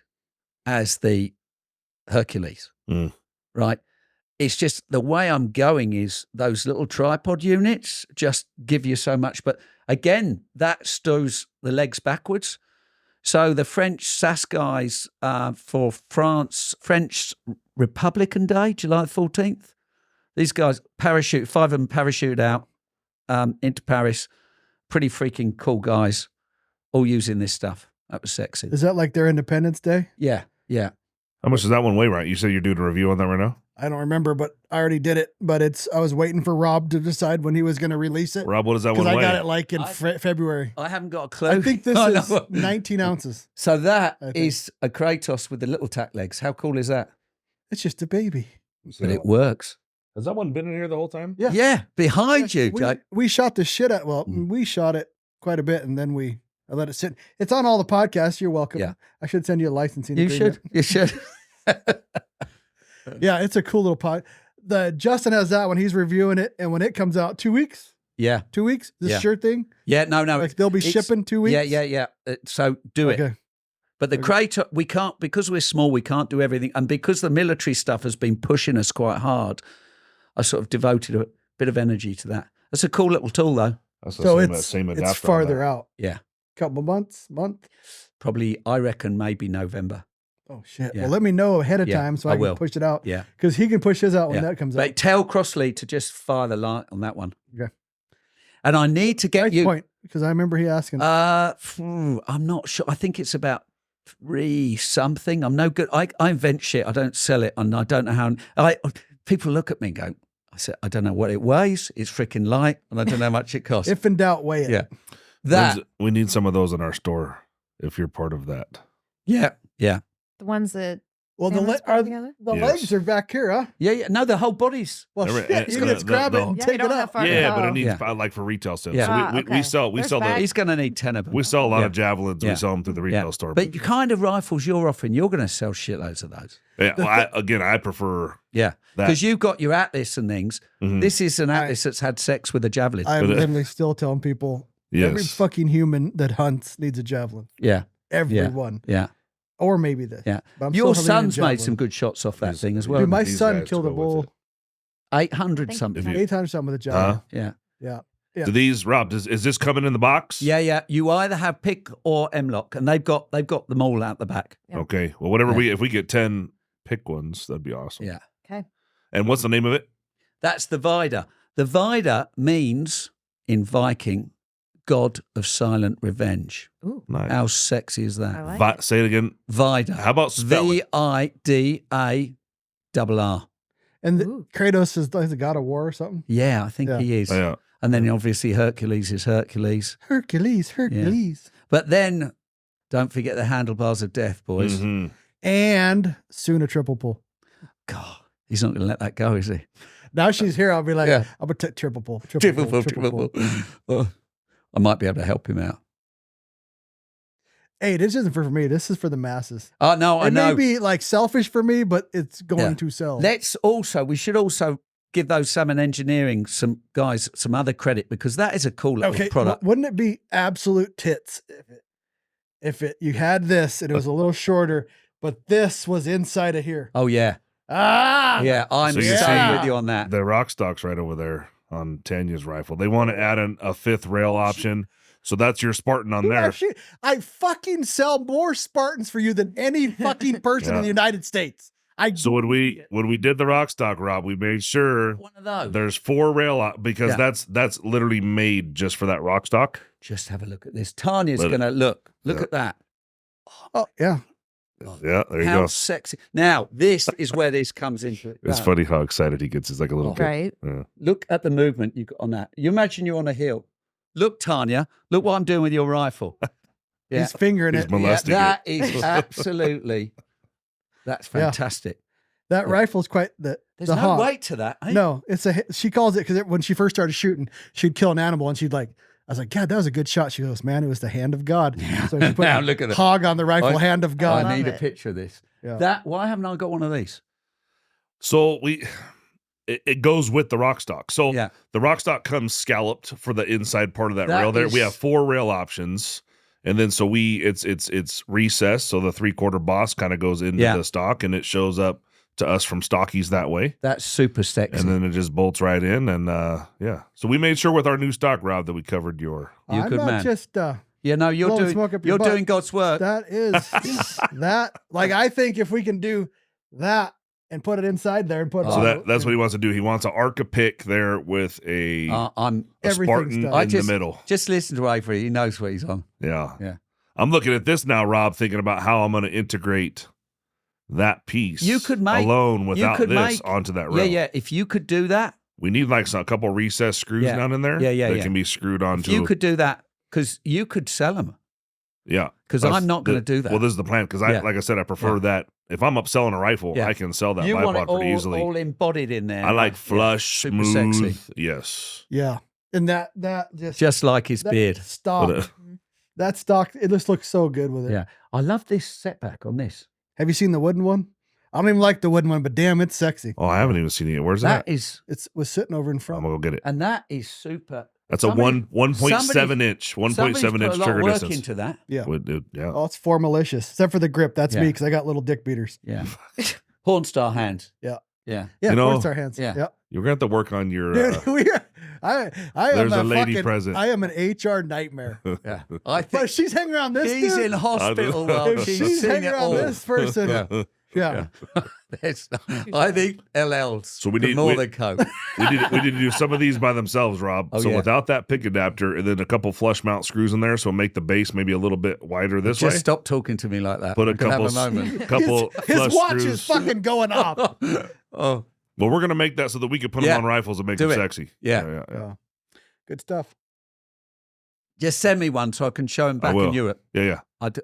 as the Hercules, right? It's just the way I'm going is those little tripod units just give you so much. But again, that stows the legs backwards. So the French SAS guys for French Republican Day, July the 14th, these guys 5 of them parachuted out into Paris. Pretty freaking cool guys, all using this stuff. That was sexy. Is that like their Independence Day? Yeah, yeah. How much does that one weigh, right? You said you're doing a review on that right now? I don't remember, but I already did it. But I was waiting for Rob to decide when he was going to release it. Rob, what does that Because one I weigh? got it like in February. I haven't got a clue. I think this I is know. 19 ounces. So that I think. is a Kratos with the little tack legs. How cool is that? It's just a baby. But it works. Has that one been in here the whole time? Yeah. Yeah, behind you, Jake. We shot the shit at. Well, we shot it quite a bit, and then I let it sit. It's on all the podcasts. You're welcome. Yeah. I should send you a licensing. You agreement. should. You should. Yeah, it's a cool little pod. Justin has that when he's reviewing it, and when it comes out, 2 weeks. Yeah. 2 weeks. This Yeah. shirt thing. Yeah. No. Like they'll be it's- shipping 2 weeks. Yeah. So do it. Okay. But the Kratos, we can't, because we're small, we can't do everything. And because the military stuff has been pushing us quite hard, I sort of devoted a bit of energy to that. That's a cool little tool, though. That's So the same adapter. it's farther out. Yeah. Couple month. Probably, I reckon, maybe November. Oh shit. Yeah. Well, let me know ahead of Yeah, time so I I can will. push it out. Yeah. Because he can push his out when Yeah. that comes But out. tell Crossley to just fire the light on that one. Okay. And I need to get Price you. point, because I remember he asking. I'm not sure. I think it's about 3 something. I'm no good. I invent shit. I don't sell it, and I don't know how. People look at me and go, I said, I don't know what it weighs. It's freaking light, and I don't know how much it costs. If in doubt, weigh it. Yeah. That. We need some of those in our store if you're part of that. Yeah. The ones that Well, the families put together? Yes. legs are back here, huh? Yeah. No, the whole body's. Well, Remember, shit, it's you gonna- can just grab the- it and Yeah, you take don't it have up. far to Yeah, go. but it needs Yeah. like for retail sales. Yeah. So Ah, we okay. sell There's the bags. He's going to need 10 of them. we sell a lot Yeah. of javelins. Yeah. We sell them through the retail store. But the kind of rifles you're offering, you're going to sell shitloads of those. Yeah, well, I prefer Yeah. that. Because you've got your Atlas and things. Mhm. This is an Atlas that's had sex with a javelin. I'm But it- literally still telling people every Yes. fucking human that hunts needs a javelin. Yeah. Everyone. Yeah. Or maybe this. Yeah. But I'm Your still having a son's made javelin. some good shots off that He's- thing as Dude, well. Dude, my These son guys killed a go with bull. it. 800 Thank something. you. 800 something with a javelin. Yeah. Yeah. Yeah. Do these, Rob? Is this coming in the box? Yeah. You either have pick or M-lock, and they've got them all out the back. Yeah. Okay. Well, whatever Yeah. if we get 10 pick ones, that'd be awesome. Yeah. Okay. And what's the name of it? That's the Vida. The Vida means, in Viking, God of silent revenge. Ooh, Nice. How sexy is I that? like it. Say it again. Vida. How about spell it? VIDARR. And Ooh. Kratos is like the god of war or something. Yeah, I think Yeah. he is. Yeah. And then obviously Hercules is Hercules. Hercules. But then don't forget the handlebars of death, boys. Mhm. And soon a triple pull. God, he's not going to let that go, is he? Now she's here. I'll be like, Yeah. I'm going to take triple pull. Triple pull. Oh, I might be able to help him out. Hey, this isn't for me. This is for the masses. Oh, no, I It know. may be like selfish for me, but it's going Yeah. to sell. We should also give those Salmon Engineering some guys some other credit because that is a cool little Okay, product. wouldn't it be absolute tits if you had this and it was a little shorter, but this was inside of here? Oh, yeah. Ah, Yeah, I'm So the you're same saying with you on that. The rock stock's right over there on Tanya's rifle. They want to add a fifth rail option. So that's your Spartan on there. Shit. I fucking sell more Spartans for you than any fucking person Yeah. in the United States. So when we did the rock stock, Rob, we made sure One of those. there's 4 rail because Yeah. that's literally made just for that rock stock. Just have a look at this. Tanya's Let it- going to look Yeah. at that. Oh yeah, Yeah, there you How go. sexy. Now, this is where this comes into it. It's Right. funny how excited he gets. It's like a little kid. Right. Yeah. Look at the movement you got on that. You imagine you're on a hill. Look, Tanya, look what I'm doing with your rifle. Yeah. he's fingering He's it. molesting That it. is absolutely, that's Yeah. fantastic. That Yeah. rifle's quite the There's the no hawk. weight to that. Eh? No, it's she calls it because when she first started shooting, she'd kill an animal and she'd like, I was like, God, that was a good shot. She goes, man, it was the hand of God. So she put Now look at it. hog on the rifle, I- hand of God. I love need a it. picture of this. Yeah. Why haven't I got one of these? So it goes with the rock stock. So Yeah. the rock stock comes scalloped for the inside part of that That rail there. We is- have 4 rail options. And then so it's recessed. So the 3/4 boss kind of goes into Yeah. the stock and it shows up to us from stockies that way. That's super sexy. And then it just bolts right in. And yeah. So we made sure with our new stock, Rob, that we covered your You're a I'm good not man. just you know, you're blowing smoke up your you're butt. doing God's work. that is that. Like I think if we can do that and put it inside there and put it So on, that's what he wants to do. He wants an Arca pick there with a I'm everything's Spartan done. in the middle. just listen to Avery. He knows what he's on. Yeah. Yeah. I'm looking at this now, Rob, thinking about how I'm going to integrate that piece You could make alone without could this make- onto that rail. Yeah. If you could do that, We need like a couple recessed screws Yeah. down in there that can be screwed onto. if you could do that, because you could sell them. Yeah. Because That's I'm not going to do that. Well, this is the plan because like I said, I prefer that. If I'm upselling a rifle, Yeah. I can sell that you want bipod it all, pretty easily. all embodied in there. I like Yeah, flush, super smooth. sexy. Yes. Yeah. And that Just like his that beard. stock. But, That stock, it just looks so good with it. Yeah. I love this setback on this. Have you seen the wooden one? I don't even like the wooden one, but damn, it's sexy. Oh, I haven't even seen it yet. Where's That that? is, It was sitting over in I'm front. gonna go get it. and that is super. That's a somebody- 1.7 inch, 1.7 somebody's put inch a lot trigger of work distance. into that. Yeah. Yeah. Oh, it's for malicious, except for the grip. That's me Yeah. because I got little dick beaters. Yeah. Porn star hands. Yeah. Yeah. Yeah, You know, porn star hands. yeah. Yep. You're gonna have to work on your. Dude, I am There's a a lady fucking, present. I am an HR nightmare. Yeah. I But think she's hanging around this she's dude. in hospital while If she's she's seeing hanging it around all. this person. Yeah. Yeah. There's- I think LLs. So we the need- more we- than coke. we need to do some of these by themselves, Rob. Oh, so yeah. without that pick adapter, and then a couple flush mount screws in there, so make the base maybe a little bit wider this Just way. stop talking to me like that. Put a We can couple, have a moment. couple His flush watch screws. is fucking going off. Oh, Well, we're gonna make that so that we can put Yeah. them on rifles and make Do them it. sexy. Yeah. Yeah. Good stuff. just send me one so I can show him back will. in Europe. Yeah. I'd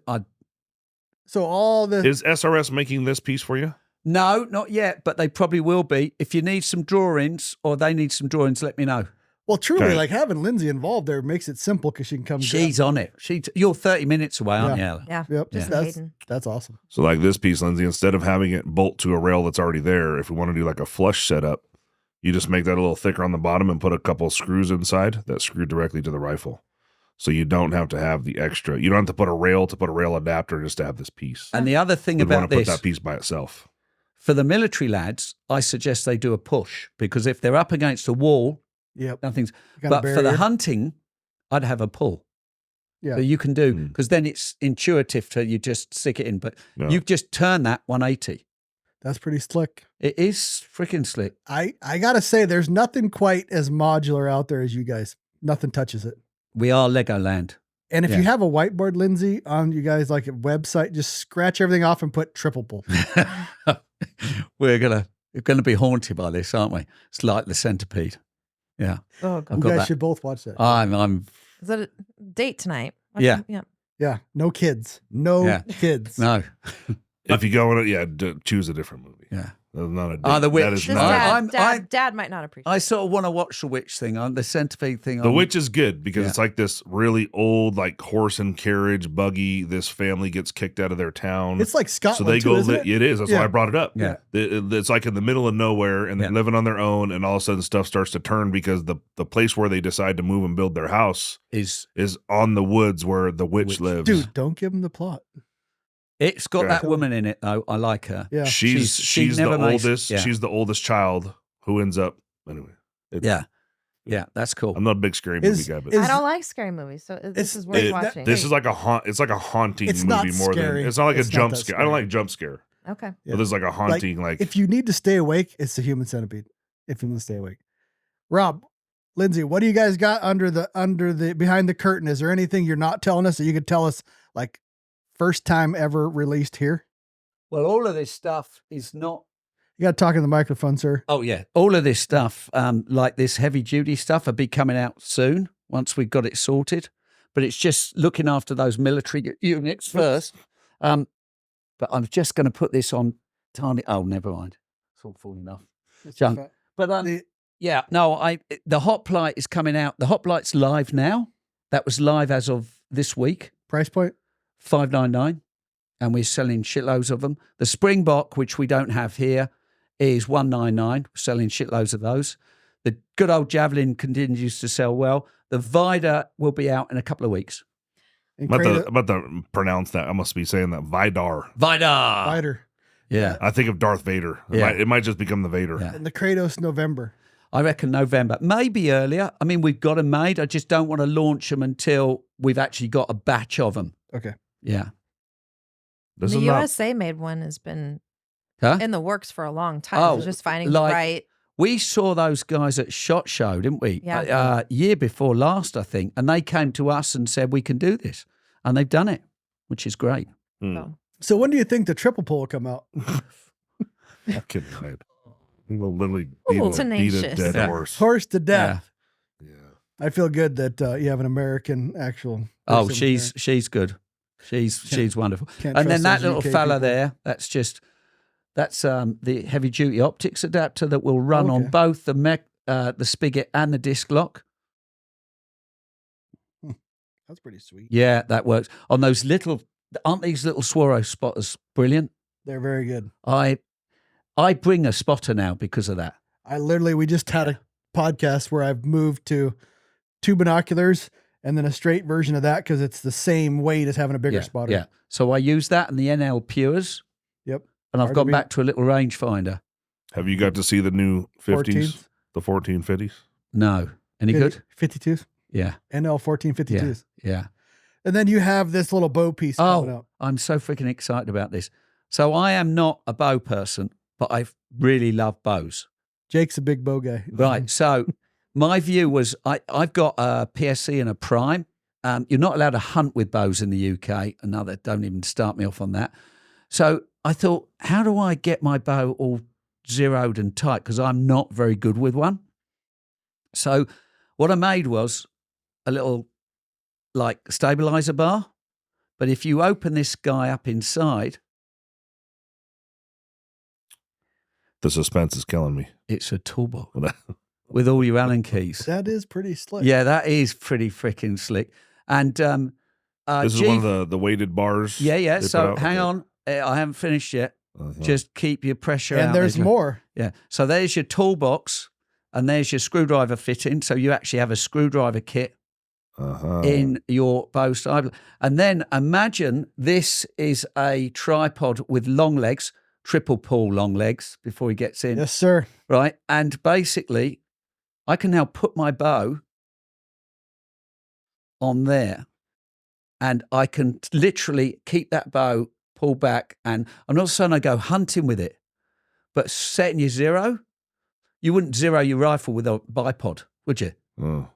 So all the Is SRS making this piece for you? No, not yet, but they probably will be. If you need some drawings or they need some drawings, let me know. well, truly, Okay. like having Lindsay involved there makes it simple because she can come. She's on it. You're 30 minutes away, aren't you, Ella? Yeah. Yep. Just That's Hayden. that's awesome. So like this piece, Lindsay, instead of having it bolt to a rail that's already there, if we want to do like a flush setup, you just make that a little thicker on the bottom and put a couple screws inside that screw directly to the rifle. So you don't have to have the extra. You don't have to put a rail adapter just to have this piece. And the other thing We'd want about to put this, that piece by itself. for the military lads, I suggest they do a push because if they're up against a wall, Yep. nothing's. You got a But for the barrier. hunting, I'd have a pull. Yeah. So you can do, Mm. because then it's intuitive to you just stick it in. But Yeah. you just turn that 180. That's pretty slick. It is freaking slick. I gotta say, there's nothing quite as modular out there as you guys. Nothing touches it. We are Legoland. And if Yeah. you have a whiteboard, Lindsay, on you guys like a website, just scratch everything off and put triple pull. We're gonna be haunted by this, aren't we? It's like the centipede. Yeah, Oh, I've God. You got guys that. should both watch that. I'm Is that a date tonight? Yeah. Yeah. Yeah. No kids. No Yeah. kids. no. If you go in it, choose a different movie. Yeah. That's not a Oh, The that Witch. is Just No, not- dad might not appreciate I sort of want to watch the witch thing on the centipede thing. The Witch is good because Yeah. it's like this really old, like horse and carriage buggy. This family gets kicked out of their town. It's like Scotland. so they too, go. isn't it? It is. That's Yeah. why I brought it up. Yeah. It's like in the middle of nowhere, and they're Yeah. living on their own, and all of a sudden stuff starts to turn because the place where they decide to move and build their house is is on the woods where the witch lives. Dude, don't give them the plot. it's got Yeah. that woman in it though. I like her. Yeah. she's she the never makes- oldest. yeah. She's the oldest child who ends up anyway. Yeah, that's cool. I'm not a big scary movie Is- guy, but is- I don't like scary movies, so It's- this is worth it- watching. this is like a haunt. It's like a haunting It's movie not more scary. than it's not like It's a not jump that scare. I don't scary. like jump scare. okay. Yeah. But there's like a haunting, like If you need to stay awake, it's the human centipede. If you want to stay awake. Rob, Lindsay, what do you guys got under the behind the curtain? Is there anything you're not telling us that you could tell us, like first time ever released here? Well, all of this stuff is not. You got to talk in the microphone, sir. Oh yeah, all of this stuff, like this heavy duty stuff, will be coming out soon once we've got it sorted. But it's just looking after those military units first. But I'm just going to put this on tiny. Oh, never mind. It's all falling off. Junk. But The- yeah, no, the Hoplite is coming out. The Hoplite's live now. That was live as of this week. Price point? $599, and we're selling shitloads of them. The Springbok, which we don't have here, is $199. We're selling shitloads of those. The good old Javelin continues to sell well. The Vida will be out in a couple of weeks. And I'm about to pronounce that. I must be saying that Vidar. Vida, Fighter. yeah, I think of Darth Vader. Yeah. It might just become the Vader. Yeah. And the Kratos November. I reckon November, maybe earlier. I mean, we've got them made. I just don't want to launch them until we've actually got a batch of them. Okay. Yeah, This the is not. USA made one has been huh? in the works for a long time. Oh, It's just finding like- the right. We saw those guys at SHOT Show, didn't we? Yeah. Year before last, I think. And they came to us and said, we can do this. And they've done it, which is great. Hmm. So So when do you think the triple pull will come out? Fucking right. He will literally Ooh, beat a tenacious. dead Yeah. horse. Horse to death. Yeah. I feel good that you have an American actual. Oh, person she's good. She's wonderful. can't And then trust that those little UK fella people. there, that's the heavy duty optics adapter that will run on Okay. both the spigot and the disc lock. That's pretty sweet. Yeah, that works. On those aren't these little Swaro spotters brilliant? They're very good. I bring a spotter now because of that. We just had a podcast where I've moved to 2 binoculars and then a straight version of that because it's the same weight as having a bigger spotter. Yeah. So I use that and the NL Pures, Yep. and I've gone RGB. back to a little rangefinder. Have you got to see the new 50s? 14s? The 1450s? No. Any good? 52s. Yeah. NL 1452s. Yeah. And then you have this little bow piece coming Oh, up. I'm so freaking excited about this. So I am not a bow person, but I really love bows. Jake's a big bow guy. Right. So my view was I've got a PSC and a Prime. You're not allowed to hunt with bows in the UK. Another, don't even start me off on that. So I thought, how do I get my bow all zeroed and tight? Because I'm not very good with one. So what I made was a little like stabilizer bar. But if you open this guy up inside, The suspense is killing me. it's a toolbox with all your Allen keys. That is pretty slick. Yeah, that is pretty freaking slick. And This is one of the weighted bars. Yeah. they put So out? hang Okay. on, I haven't finished yet. Uh-huh. Just keep your pressure out. And there's there. more. Yeah. So there's your toolbox, and there's your screwdriver fitting. So you actually have a screwdriver kit Uh-huh. in your bow stable. And then imagine this is a tripod with long legs, triple pull long legs before he gets in. Yes, sir. Right. And basically, I can now put my bow on there, and I can literally keep that bow pulled back. And I'm not saying I go hunting with it, but setting your zero, you wouldn't zero your rifle with a bipod, would you? Oh.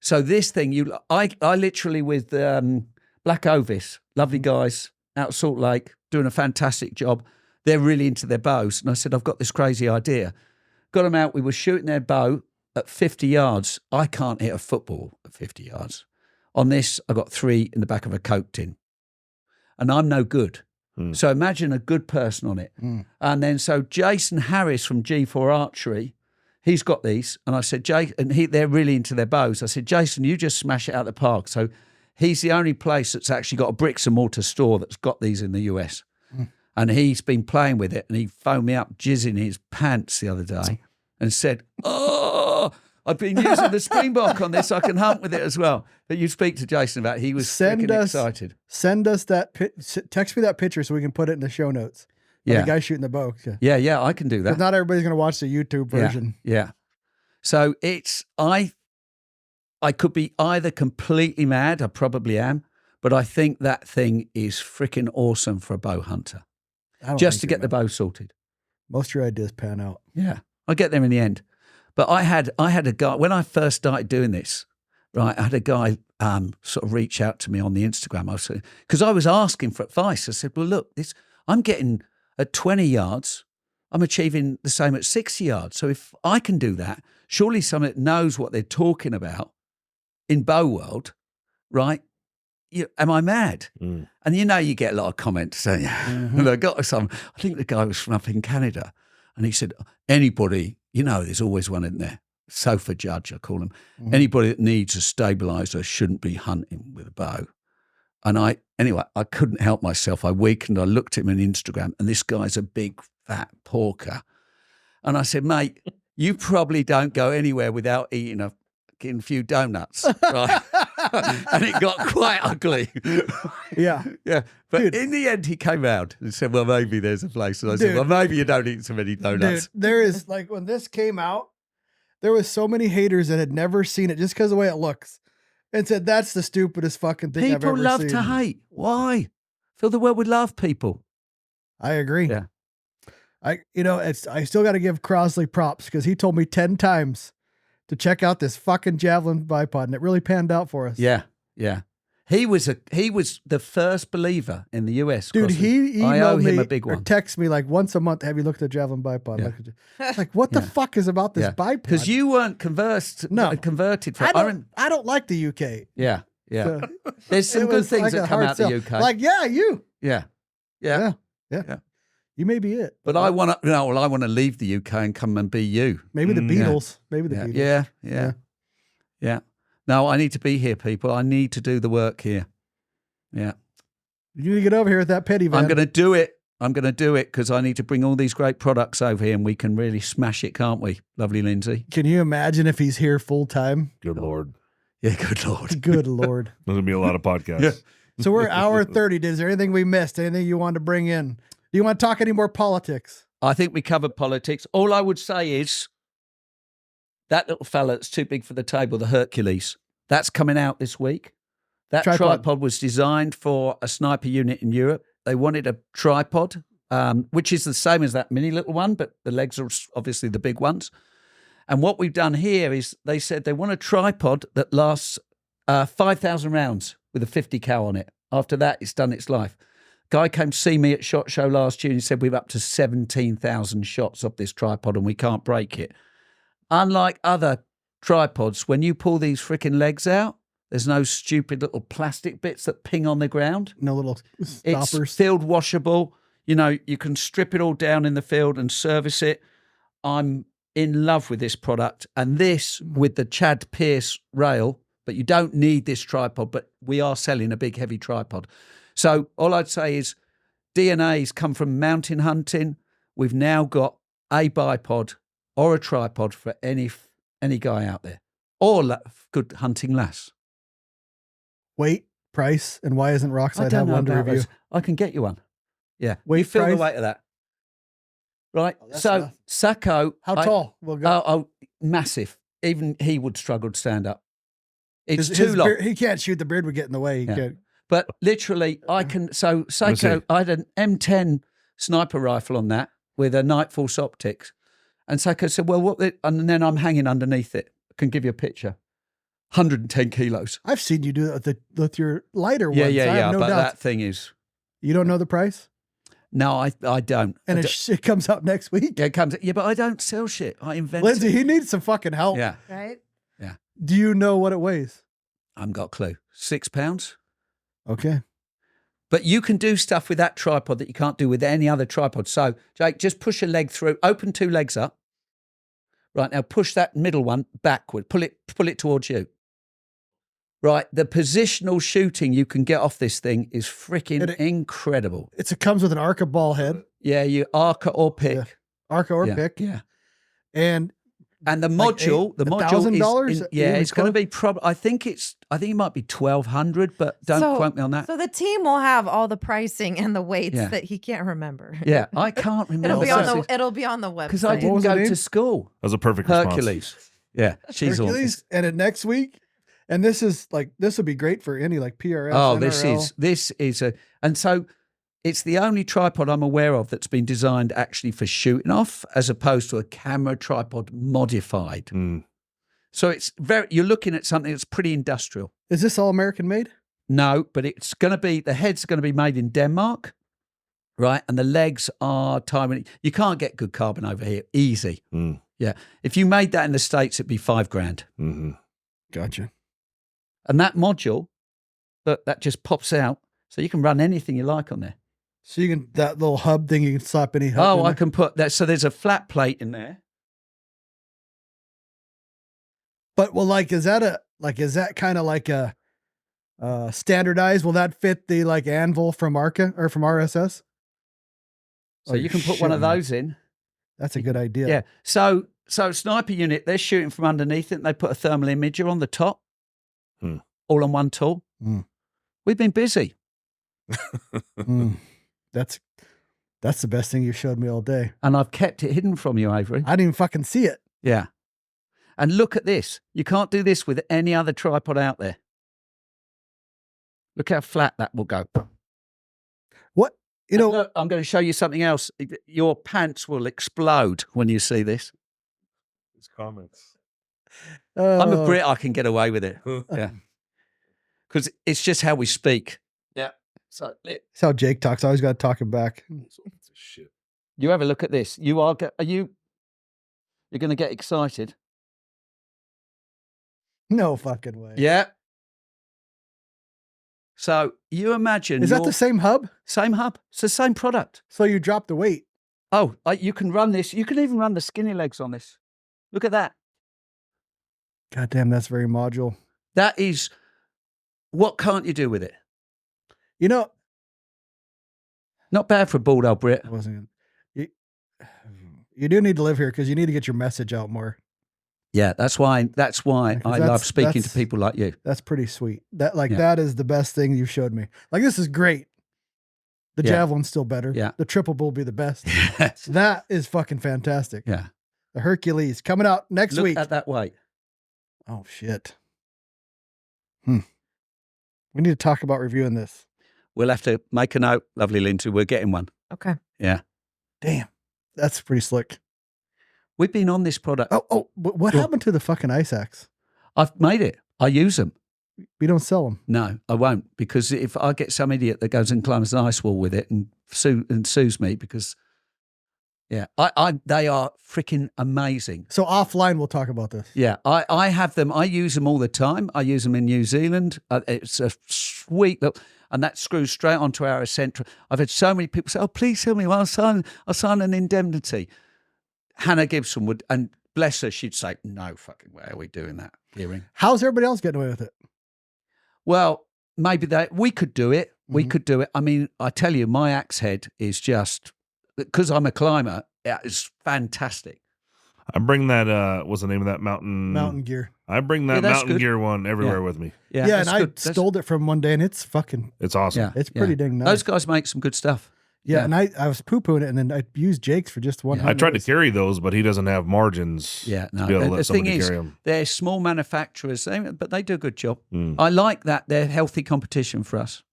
So this thing, I literally with Black Ovis, lovely guys out of Salt Lake, doing a fantastic job. They're really into their bows. And I said, I've got this crazy idea. Got them out. We were shooting their bow at 50 yards. I can't hit a football at 50 yards. On this, I got 3 in the back of a Coke tin. And I'm no good. So imagine a good person on it. And then so Jason Harris from G4 Archery, he's got these. And I said, they're really into their bows. I said, Jason, you just smash it out the park. So he's the only place that's actually got a bricks and mortar store that's got these in the US. And he's been playing with it. And he phoned me up, jizzing his pants the other day and said, oh, I've been using the Springbok on this. I can hunt with it as well. But you speak to Jason about it. He was freaking excited. Send us that. Text me that picture so we can put it in the show notes. Yeah. The guy shooting the bow. Yeah, I can do that. But not everybody's going to watch the YouTube version. Yeah. So it's, I could be either completely mad, I probably am, but I think that thing is freaking awesome for a bow hunter. I don't Just think to you're get the mad. bow sorted. Most of your ideas pan out. Yeah. I get there in the end. But I had a guy, when I first started doing this, right, I had a guy sort of reach out to me on the Instagram. Because I was asking for advice. I said, well, look, I'm getting at 20 yards, I'm achieving the same at 60 yards. So if I can do that, surely someone that knows what they're talking about in bow world, right? Am I mad? And you get a lot of comments, don't you? And I got some, I think the guy was from up in Canada, and he said, anybody, there's always one in there, sofa judge, I call him. Anybody that needs a stabilizer shouldn't be hunting with a bow. And I couldn't help myself. I weakened, I looked at him on Instagram, and this guy's a big fat porker. And I said, mate, you probably don't go anywhere without eating a few donuts, right? And it got quite ugly. Yeah. Yeah. But Dude. in the end, he came out and said, well, maybe there's a place. And I said, Dude. well, maybe you don't eat so many donuts. Dude, there is, like, when this came out, there was so many haters that had never seen it just because of the way it looks and said, that's the stupidest fucking thing I've People ever love seen. to hate. Why? Fill the world with love, people. I agree. Yeah. I still got to give Crosley props because he told me 10 times to check out this fucking Javelin bipod, and it really panned out for us. Yeah. Yeah. He was the first believer in the US. Dude, crossing. he I owe emailed him me a big or one. texts me like once a month. Have you looked at a javelin bipod? Yeah. Like what the Yeah. fuck is about this Yeah. bipod? Because you weren't converted for. I don't like the UK. Yeah, yeah. So There's some it good was things like that a come hard out sell. the UK. Like you. yeah. Yeah. Yeah. You may be it. But I want to. No, well, I want to leave the UK and come and be you. Maybe the Yeah. Beatles. Maybe the Yeah, Beatles. yeah. No, I need to be here, people. I need to do the work here. Yeah. You need to get over here with that petty van. I'm going to do it. I'm going to do it because I need to bring all these great products over here and we can really smash it, can't we? Lovely Lindsey. Can you imagine if he's here full time? Good Lord. Yeah, good Lord. Good Lord. There's going to be a lot of podcasts. Yeah. So we're hour 30. Is there anything we missed? Anything you wanted to bring in? Do you want to talk any more politics? I think we covered politics. All I would say is that little fella that's too big for the table, the Hercules, that's coming out this week. That tripod was designed for a sniper unit in Europe. They wanted a tripod, which is the same as that mini little one, but the legs are obviously the big ones. And what we've done here is they said they want a tripod that lasts 5,000 rounds with a 50 cal on it. After that, it's done its life. Guy came to see me at SHOT Show last year and he said we've up to 17,000 shots of this tripod and we can't break it. Unlike other tripods, when you pull these freaking legs out, there's no stupid little plastic bits that ping on the ground. No little stoppers. It's field washable. You know, you can strip it all down in the field and service it. I'm in love with this product. And this with the Chad Pierce rail, but you don't need this tripod, but we are selling a big, heavy tripod. So all I'd say is DNA's come from mountain hunting. We've now got a bipod or a tripod for any guy out there or good hunting lass. Weight, price, and why isn't Rockside have one to review? Those. I can get you one. Yeah. Weight, you feel price? the weight of that. Right. that's So enough. Sacco. How tall? We'll go. Oh, massive. Even he would struggle to stand up. It's His too long. he can't shoot. The beard would get in the way. He Yeah. can't. But literally, I can. So Seiko, I had an M10 sniper rifle on that with a Nightforce optics, and Seiko said, "Well, what?" And then I'm hanging underneath it. I can give you a picture. 110 kilos. I've seen you do that with your lighter ones. Yeah. I have no but doubt. that thing is. You don't know the price, No, I don't. and I it comes out next week. yeah, it comes. Yeah, but I don't sell shit. I invent. Lindsay, it. he needs some fucking help. Yeah, Right? Do you know what it weighs? I haven't got a clue. 6 pounds. Okay. But you can do stuff with that tripod that you can't do with any other tripod. So, Jake, just push a leg through, open 2 legs up. Right, now push that middle one backward, pull it towards you. Right, the positional shooting you can get off this thing is freaking incredible. It comes with an Arca ball head, Yeah, you arca or pick. Yeah. Arca or Yeah, pick, Yeah. and And the Like module, the module $1,000? is, yeah, Even it's going to close? be I think it might be 1,200, but don't quote me on that. So the team will have all the pricing and the weights Yeah. that he can't remember. Yeah, I can't remember. It'll be on the website. because I What didn't was the go name? to school. That was a perfect response. Hercules. Yeah, she's on. Hercules, and then next week, and this would be great for any like PRS. Oh, NRL. this is and so it's the only tripod I'm aware of that's been designed actually for shooting off, as opposed to a camera tripod modified. Mm. So it's you're looking at something that's pretty industrial. Is this all American made? No, but it's going to be the head's going to be made in Denmark, right? And the legs are Taiwan. You can't get good carbon over here easy. Mm. Yeah, if you made that in the States, it'd be $5,000. Mm-hmm. Gotcha. And that module, that just pops out, so you can run anything you like on there. So you can that little hub thing, you can slap any hub. Oh, in I there. can put that. So there's a flat plate in there. But is that kind of like a standardized? Will that fit the like anvil from Arca or from RSS? So you can put one of those in. That's a good idea. Yeah. So sniper unit, they're shooting from underneath it and they put a thermal imager on the top, all on one tool. Mm. We've been busy. That's the best thing you showed me all day. And I've kept it hidden from you, Avery. I didn't even fucking see it. Yeah. And look at this. You can't do this with any other tripod out there. Look how flat that will go. What? You know, Look, I'm going to show you something else. Your pants will explode when you see this. His comments. I'm a Brit. I can get away with it. Yeah. because it's just how we speak. Yeah. So That's how Jake talks. I always got to talk him back. Shit. you have a look at this. You're going to get excited. No fucking way. Yeah. So you imagine Is that the same hub? same hub? It's the same product. So you drop the weight. Oh, you can run this. You can even run the skinny legs on this. Look at that. God damn, that's very module. That is, what can't you do with it? You know, Not bad for a bald old Brit. I wasn't. You do need to live here because you need to get your message out more. Yeah, that's why Yeah, 'cause I love speaking to that's- people like you. That's pretty sweet. That Yeah. that is the best thing you showed me. Like, this is great. The Yeah. javelin's still better. Yeah. The triple will be the best. Yes. That is fucking fantastic. Yeah. The Hercules coming out next Look week. at that weight. Oh shit. We need to talk about reviewing this. We'll have to make a note, Lovely Lindsey. We're getting one. Okay. Yeah. Damn. That's pretty slick. We've been on this product. What Go. happened to the fucking ice axe? I've made it. I use them. We don't sell them. No, I won't, because if I get some idiot that goes and climbs an ice wall with it and sues me, because they are freaking amazing. So offline, we'll talk about this. Yeah, I have them. I use them all the time. I use them in New Zealand. It's a sweet look, and that screws straight onto our Essentra. I've had so many people say, "Oh, please tell me, well, I'll sign an indemnity." Hannah Gibson would, and bless her, she'd say, "No fucking way are we doing that hearing." How's everybody else getting away with it? Well, maybe we could do it. We Mhm. could do it. I mean, I tell you, my axe head is just, because I'm a climber, it's fantastic. I bring that. What's the name of that mountain? Mountain gear. I bring that Yeah, that's mountain good. gear one everywhere Yeah. with me. Yeah, that's and I good. That's- stole it from one day, and it's fucking. It's awesome. Yeah, It's yeah. pretty dang nice. Those guys make some good stuff. Yeah, yeah. and I was poo pooing it, and then I used Jake's for just one. Yeah. I tried to carry those, but he doesn't have margins. Yeah, no. To be able to The let thing somebody is, carry them. they're small manufacturers, but they do a good job. Mm. I like that. They're healthy competition for us.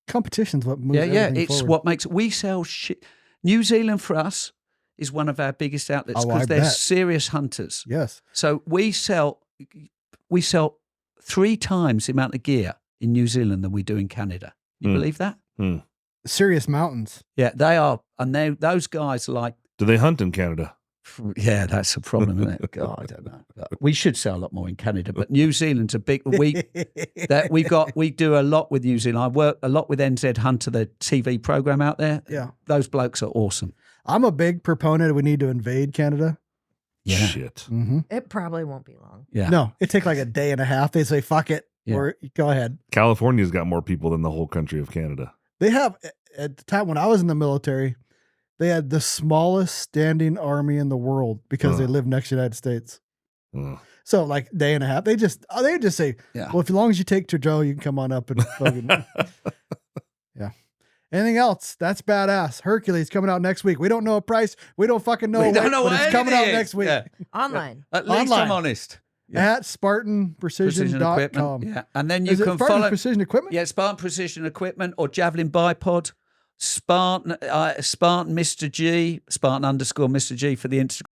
Competition's what moves. Yeah, everything it's forward. what makes we sell shit. New Zealand for us is one of our biggest outlets Oh, I because they're bet. serious hunters. Yes. So we sell 3 times the amount of gear in New Zealand than we do in Canada. You Mm. believe that? Serious mountains. Yeah, they are, and those guys are like. Do they hunt in Canada? Yeah, that's a problem, isn't it? God, I don't know. We should sell a lot more in Canada, but New Zealand's a big. We do a lot with New Zealand. I work a lot with NZ Hunter, the TV program out there. Yeah. Those blokes are awesome. I'm a big proponent. We need to invade Canada. Yeah. Shit. Mm-hmm. It probably won't be long. Yeah. No, it takes like a day and a half. They say, fuck it. Yeah. Or go ahead. California's got more people than the whole country of Canada. They have, at the time when I was in the military, they had the smallest standing army in the world because they live next to the United States. Ugh. So like day and a half, they just say, Yeah. well, if as long as you take Trudeau, you can come on up and fucking, yeah. Anything else? That's badass. Hercules coming out next week. We don't know a price. We don't fucking know. We a don't weight, know but what it's coming out anything next is. week. Yeah. Online. At least Online. I'm honest. At SpartanPrecision.com. Equipment. Yeah. And then you Is it can Spartan follow. Precision Equipment? Yeah, Spartan Precision Equipment or Javelin Bipod. Spartan Mr. G, Spartan _ Mr. G for the Instagram.